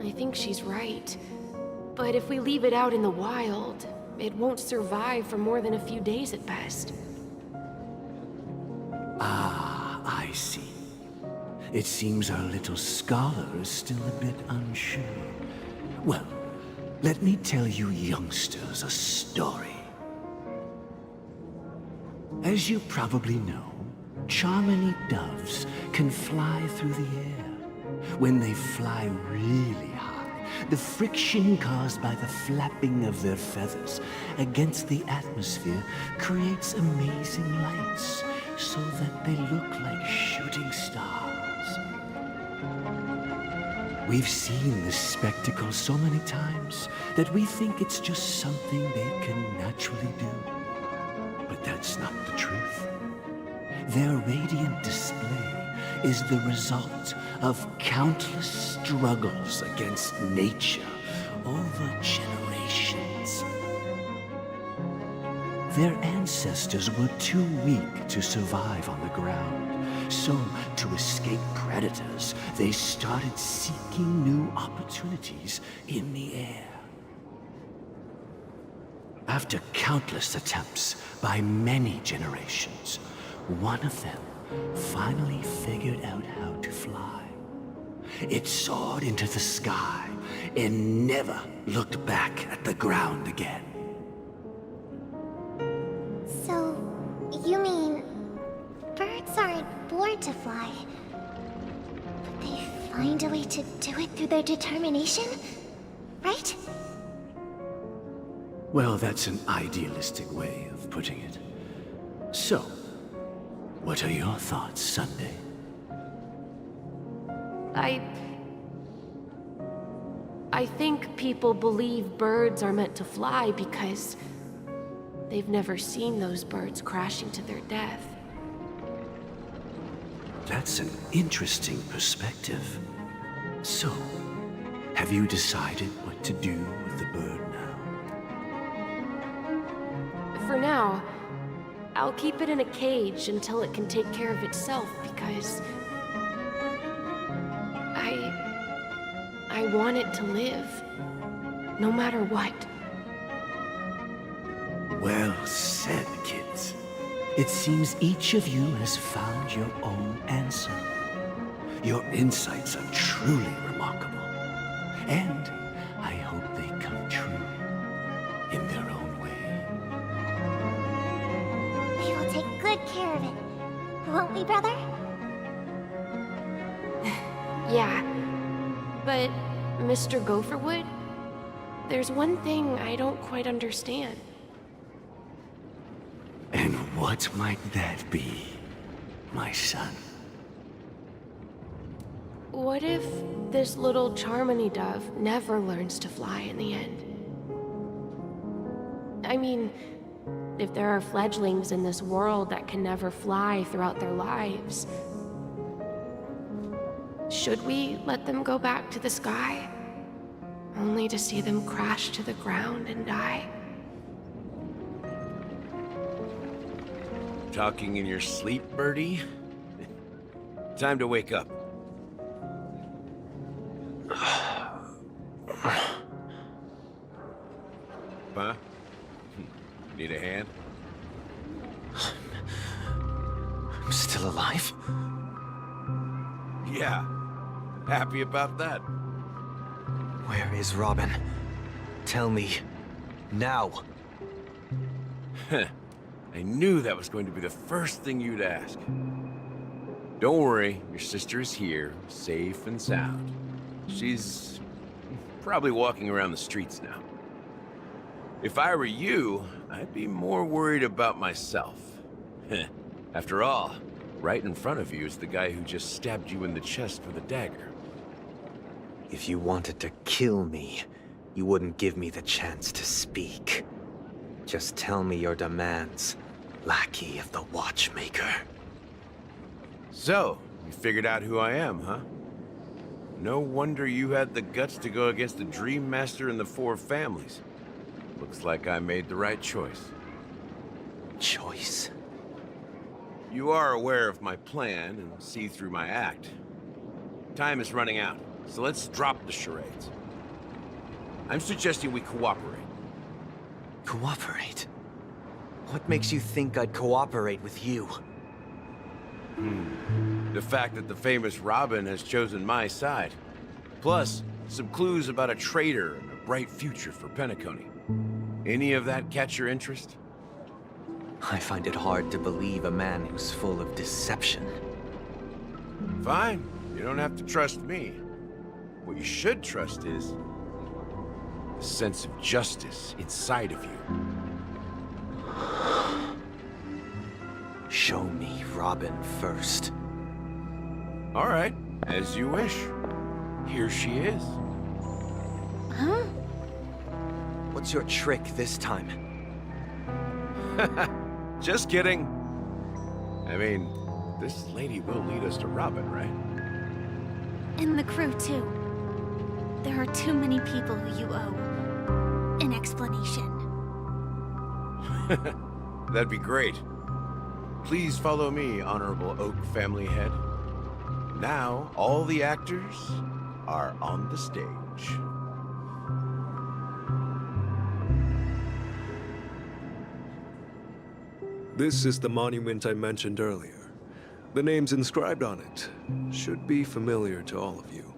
I think she's right. But if we leave it out in the wild, it won't survive for more than a few days at best. Ah, I see. It seems our little scholar is still a bit unsure. Well, let me tell you youngsters a story. As you probably know, Charmony doves can fly through the air. When they fly really high, the friction caused by the flapping of their feathers against the atmosphere creates amazing lights, so that they look like shooting stars. We've seen this spectacle so many times that we think it's just something they can naturally do. But that's not the truth. Their radiant display is the result of countless struggles against nature over generations. Their ancestors were too weak to survive on the ground, so to escape predators, they started seeking new opportunities in the air. After countless attempts by many generations, one of them finally figured out how to fly. It soared into the sky and never looked back at the ground again. So, you mean birds aren't born to fly, but they find a way to do it through their determination, right? Well, that's an idealistic way of putting it. So, what are your thoughts, Sunday? I think people believe birds are meant to fly because they've never seen those birds crashing to their death. That's an interesting perspective. So, have you decided what to do with the bird now? For now, I'll keep it in a cage until it can take care of itself because I want it to live, no matter what. Well said, kids. It seems each of you has found your own answer. Your insights are truly remarkable, and I hope they come true in their own way. good care of it. Won't we, brother? Yeah. But, Mr. Gopherwood, there's one thing I don't quite understand. And what might that be, my son? What if this little Charmony dove never learns to fly in the end? I mean, if there are fledglings in this world that can never fly throughout their lives, should we let them go back to the sky, only to see them crash to the ground and die? Talking in your sleep, Birdie? Time to wake up. Huh? Need a hand? I'm still alive? Yeah. Happy about that. Where is Robin? Tell me. Now. I knew that was going to be the first thing you'd ask. Don't worry, your sister is here, safe and sound. She's probably walking around the streets now. If I were you, I'd be more worried about myself. After all, right in front of you is the guy who just stabbed you in the chest with a dagger. If you wanted to kill me, you wouldn't give me the chance to speak. Just tell me your demands, lackey of the Watchmaker. So, you figured out who I am, huh? No wonder you had the guts to go against the Dream Master and the Four Families. Looks like I made the right choice. Choice? You are aware of my plan and see through my act. Time is running out, so let's drop the charades. I'm suggesting we cooperate. Cooperate? What makes you think I'd cooperate with you? The fact that the famous Robin has chosen my side. Plus, some clues about a traitor and a bright future for Penacony. Any of that catch your interest? I find it hard to believe a man who's full of deception. Fine. You don't have to trust me. What you should trust is the sense of justice inside of you. Show me Robin first. All right, as you wish. Here she is. Huh? What's your trick this time? Just kidding. I mean, this lady will lead us to Robin, right? And the crew, too. There are too many people who you owe an explanation. That'd be great. Please follow me, Honorable Oak Family Head. Now, all the actors are on the stage. This is the monument I mentioned earlier. The names inscribed on it should be familiar to all of you.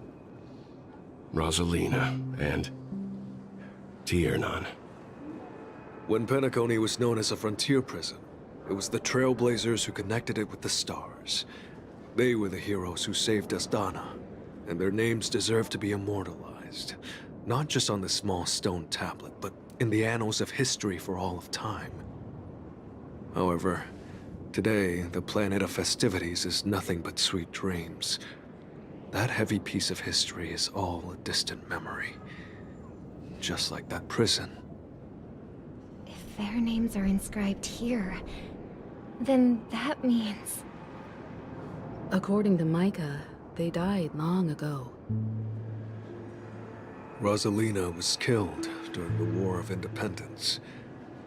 Rosalina and Tiernan. When Penacony was known as a frontier prison, it was the Trailblazers who connected it with the stars. They were the heroes who saved Addon, and their names deserve to be immortalized. Not just on this small stone tablet, but in the annals of history for all of time. However, today, the planet of festivities is nothing but sweet dreams. That heavy piece of history is all a distant memory. Just like that prison. If their names are inscribed here, then that means... According to Micah, they died long ago. Rosalina was killed during the War of Independence.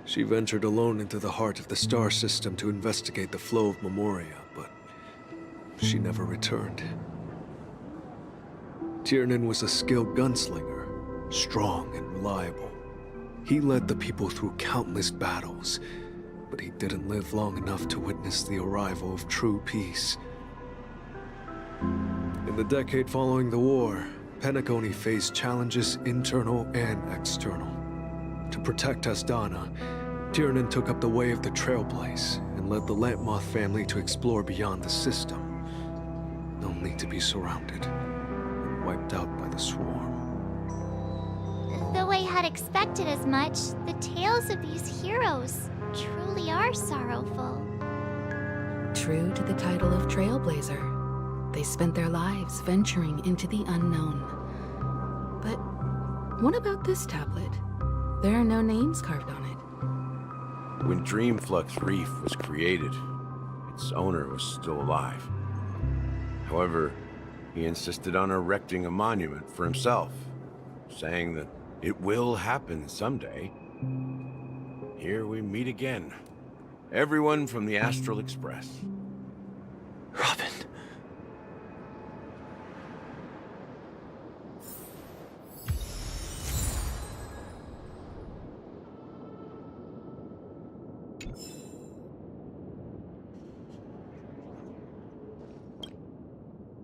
She ventured alone into the heart of the star system to investigate the flow of Memoria, but she never returned. Tiernan was a skilled gunslinger, strong and reliable. He led the people through countless battles, but he didn't live long enough to witness the arrival of true peace. In the decade following the war, Penacony faced challenges internal and external. To protect Addon, Tiernan took up the way of the Trailblaze and led the Lampmoth family to explore beyond the system, only to be surrounded and wiped out by the swarm. Though I had expected as much, the tales of these heroes truly are sorrowful. True to the title of Trailblazer, they spent their lives venturing into the unknown. But what about this tablet? There are no names carved on it. When Dreamflux Reef was created, its owner was still alive. However, he insisted on erecting a monument for himself, saying that it will happen someday. Here we meet again. Everyone from the Astral Express. Robin.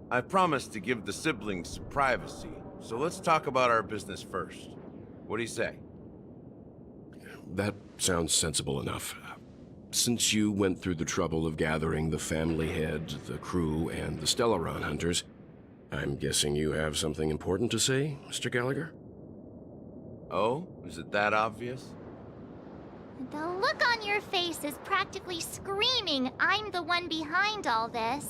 I promised to give the siblings some privacy, so let's talk about our business first. What do you say? That sounds sensible enough. Since you went through the trouble of gathering the family head, the crew, and the Stellaron hunters, I'm guessing you have something important to say, Mr. Gallagher? Oh? Is it that obvious? The look on your face is practically screaming I'm the one behind all this.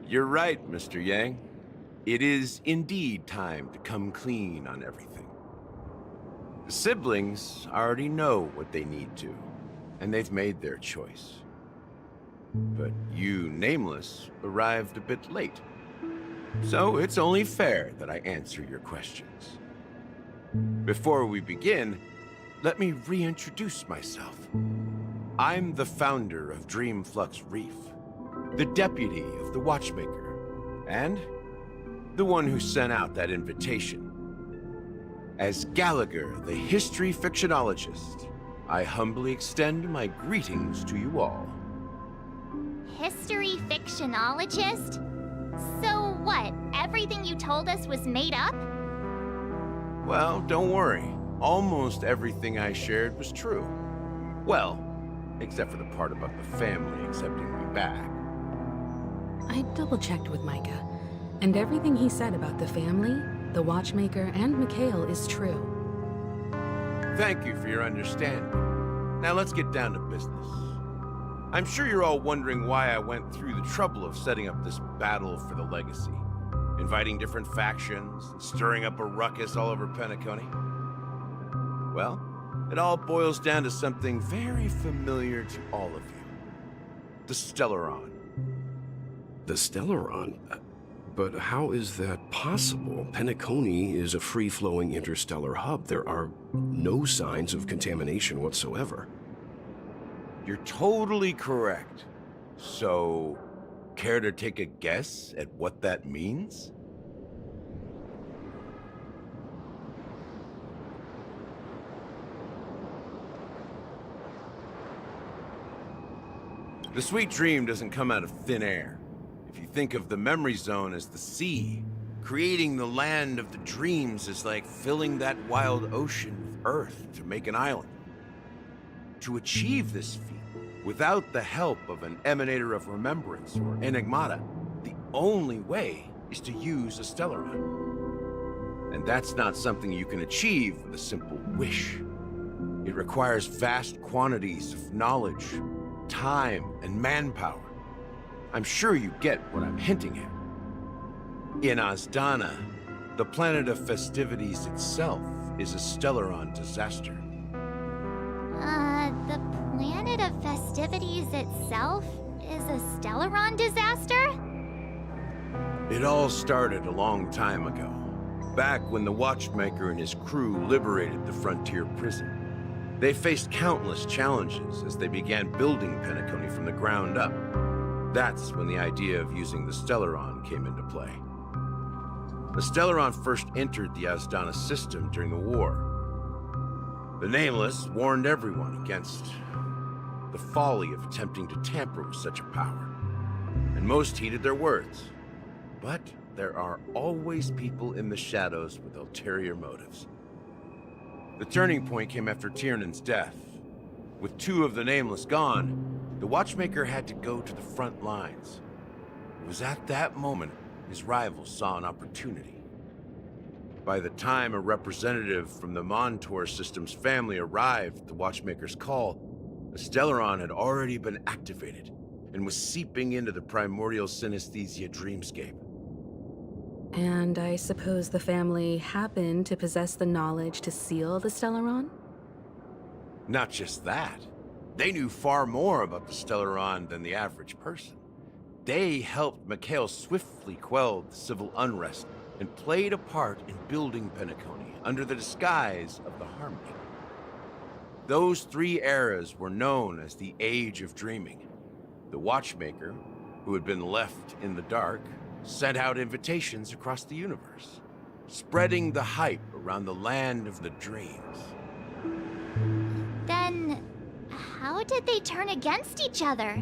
You're right, Mr. Yang. It is indeed time to come clean on everything. The siblings already know what they need to, and they've made their choice. But you, Nameless, arrived a bit late. So it's only fair that I answer your questions. Before we begin, let me reintroduce myself. I'm the founder of Dreamflux Reef, the deputy of the Watchmaker, and the one who sent out that invitation. As Gallagher, the history fictionologist, I humbly extend my greetings to you all. History fictionologist? So what, everything you told us was made up? Well, don't worry. Almost everything I shared was true. Well, except for the part about the family accepting me back. I double-checked with Micah, and everything he said about the family, the Watchmaker, and Mikhail is true. Thank you for your understanding. Now let's get down to business. I'm sure you're all wondering why I went through the trouble of setting up this battle for the legacy, inviting different factions, and stirring up a ruckus all over Penacony. Well, it all boils down to something very familiar to all of you. The Stellaron. The Stellaron? But how is that possible? Penacony is a free-flowing interstellar hub. There are no signs of contamination whatsoever. You're totally correct. So, care to take a guess at what that means? The sweet dream doesn't come out of thin air. If you think of the memory zone as the sea, creating the land of the dreams is like filling that wild ocean with earth to make an island. To achieve this feat, without the help of an emanator of remembrance or enigmata, the only way is to use a Stellaron. And that's not something you can achieve with a simple wish. It requires vast quantities of knowledge, time, and manpower. I'm sure you get what I'm hinting at. In Azdana, the planet of festivities itself is a Stellaron disaster. The planet of festivities itself is a Stellaron disaster? It all started a long time ago, back when the Watchmaker and his crew liberated the frontier prison. They faced countless challenges as they began building Penacony from the ground up. That's when the idea of using the Stellaron came into play. The Stellaron first entered the Azdana system during the war. The Nameless warned everyone against the folly of attempting to tamper with such a power, and most heeded their words. But there are always people in the shadows with ulterior motives. The turning point came after Tiernan's death. With 2 of the Nameless gone, the watchmaker had to go to the front lines. It was at that moment his rivals saw an opportunity. By the time a representative from the Montour Systems family arrived at the watchmaker's call, the Stellaron had already been activated and was seeping into the primordial synesthesia dreamscape. And I suppose the family happened to possess the knowledge to seal the Stellaron? Not just that. They knew far more about the Stellaron than the average person. They helped Mikhail swiftly quell the civil unrest and played a part in building Penacony under the disguise of the Harmony. Those 3 eras were known as the Age of Dreaming. The watchmaker, who had been left in the dark, sent out invitations across the universe, spreading the hype around the land of the dreams. Then, how did they turn against each other?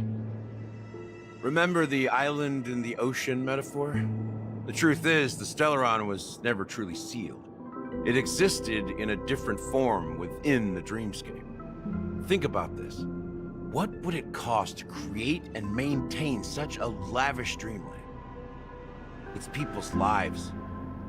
Remember the island in the ocean metaphor? The truth is, the Stellaron was never truly sealed. It existed in a different form within the dreamscape. Think about this. What would it cost to create and maintain such a lavish dreamland? It's people's lives.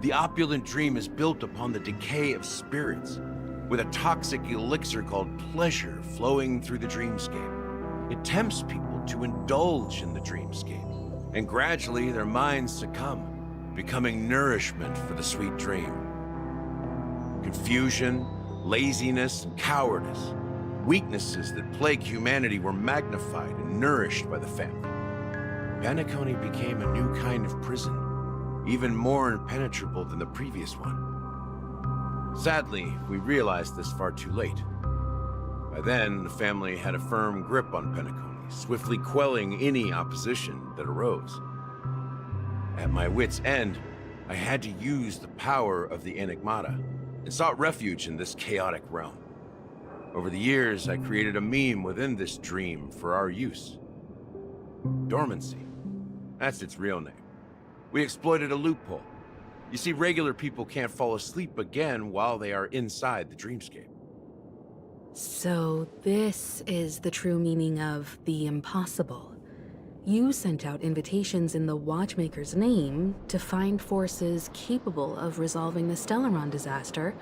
The opulent dream is built upon the decay of spirits, with a toxic elixir called pleasure flowing through the dreamscape. It tempts people to indulge in the dreamscape, and gradually their minds succumb, becoming nourishment for the sweet dream. Confusion, laziness, and cowardice, weaknesses that plague humanity, were magnified and nourished by the family. Penacony became a new kind of prison, even more impenetrable than the previous one. Sadly, we realized this far too late. By then, the family had a firm grip on Penacony, swiftly quelling any opposition that arose. At my wit's end, I had to use the power of the Enigmata, and sought refuge in this chaotic realm. Over the years, I created a meme within this dream for our use. Dormancy. That's its real name. We exploited a loophole. You see, regular people can't fall asleep again while they are inside the dreamscape. So this is the true meaning of the impossible. You sent out invitations in the Watchmaker's name to find forces capable of resolving the Stellaron disaster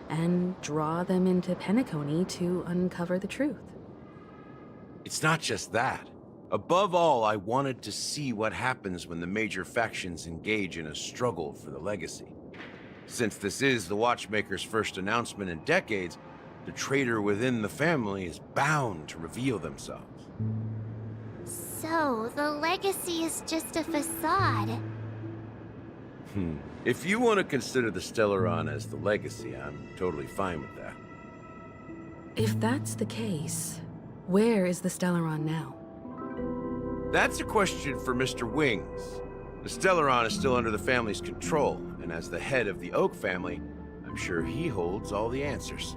and draw them into Penacony to uncover the truth. It's not just that. Above all, I wanted to see what happens when the major factions engage in a struggle for the legacy. Since this is the Watchmaker's first announcement in decades, the traitor within the family is bound to reveal themselves. So, the legacy is just a facade. If you want to consider the Stellaron as the legacy, I'm totally fine with that. If that's the case, where is the Stellaron now? That's a question for Mr. Wings. The Stellaron is still under the family's control, and as the head of the Oak family, I'm sure he holds all the answers.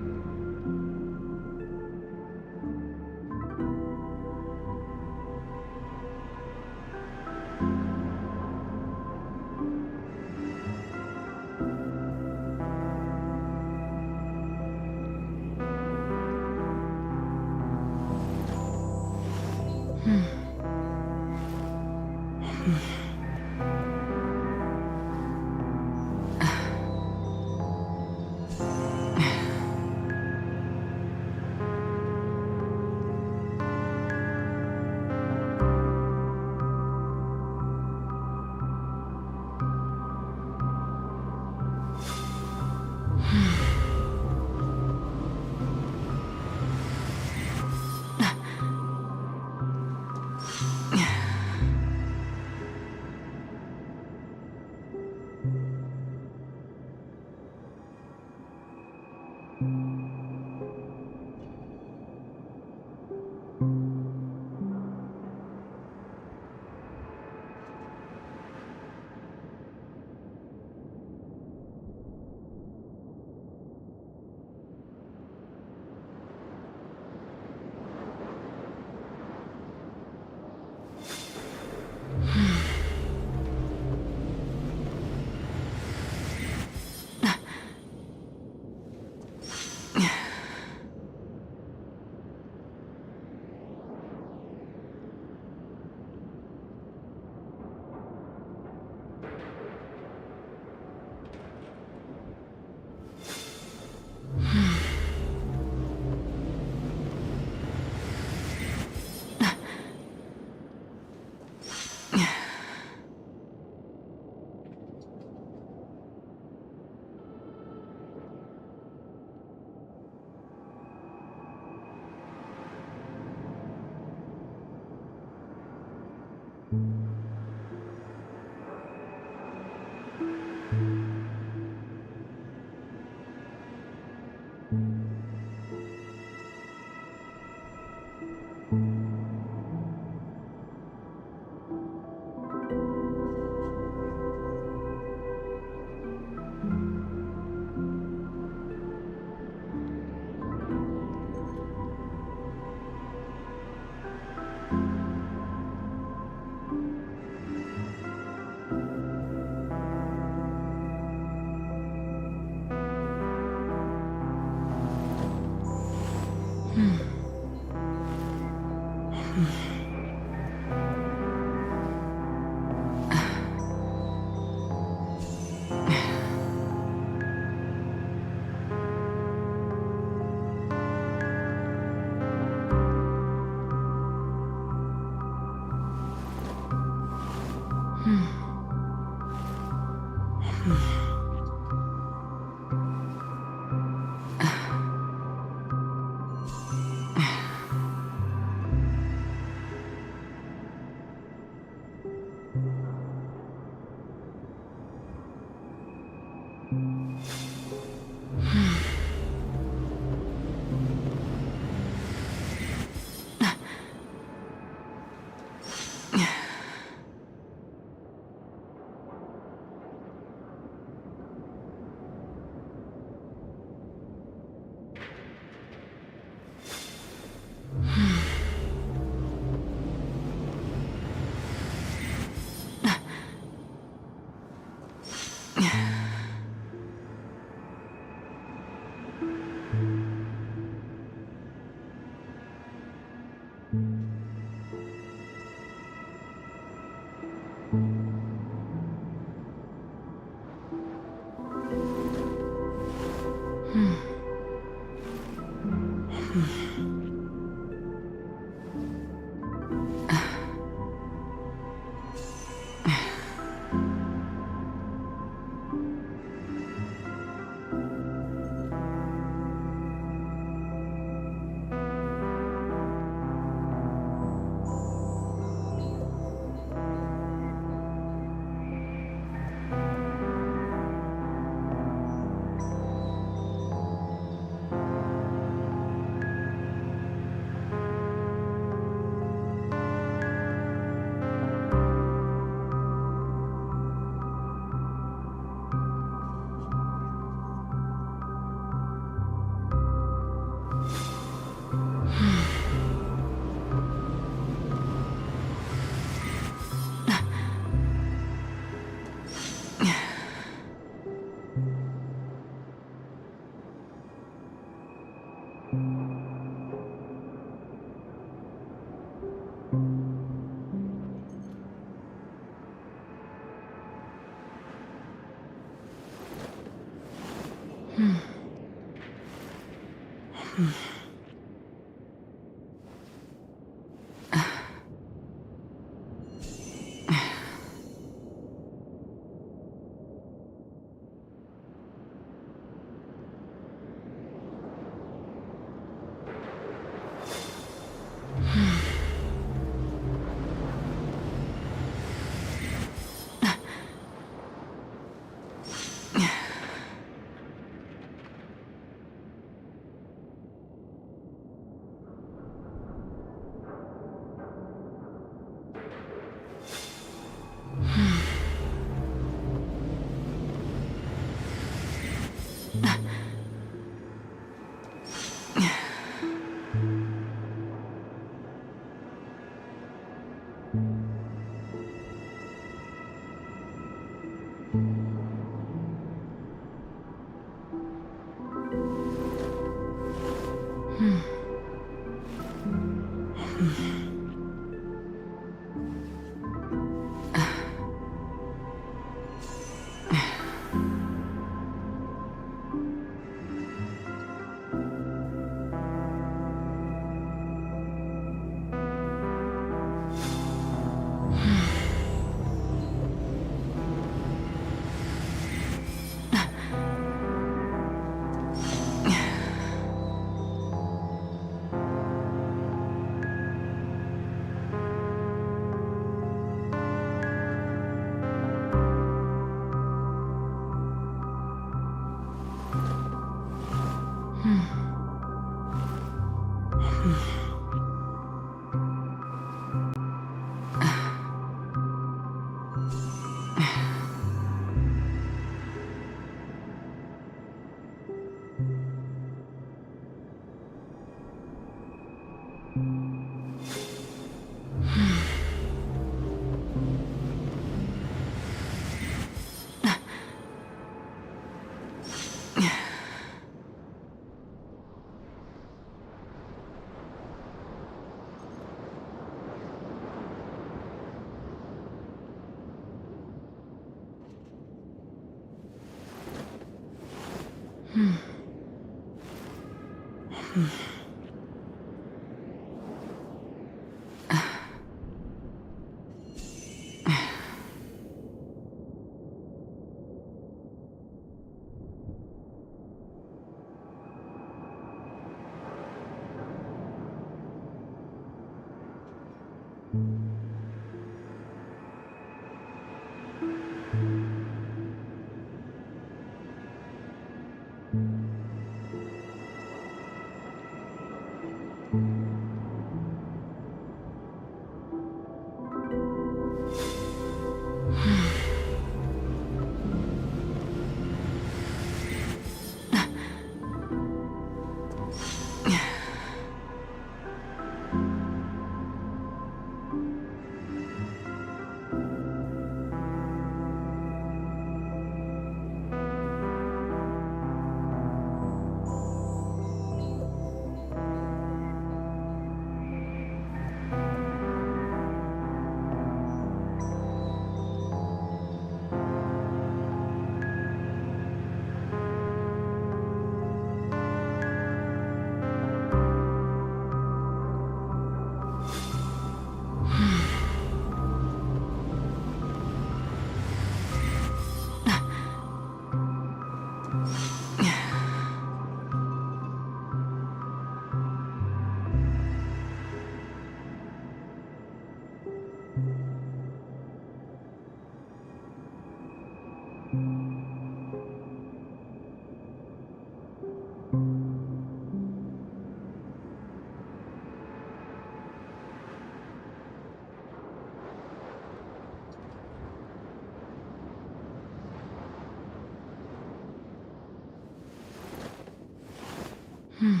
Hmm.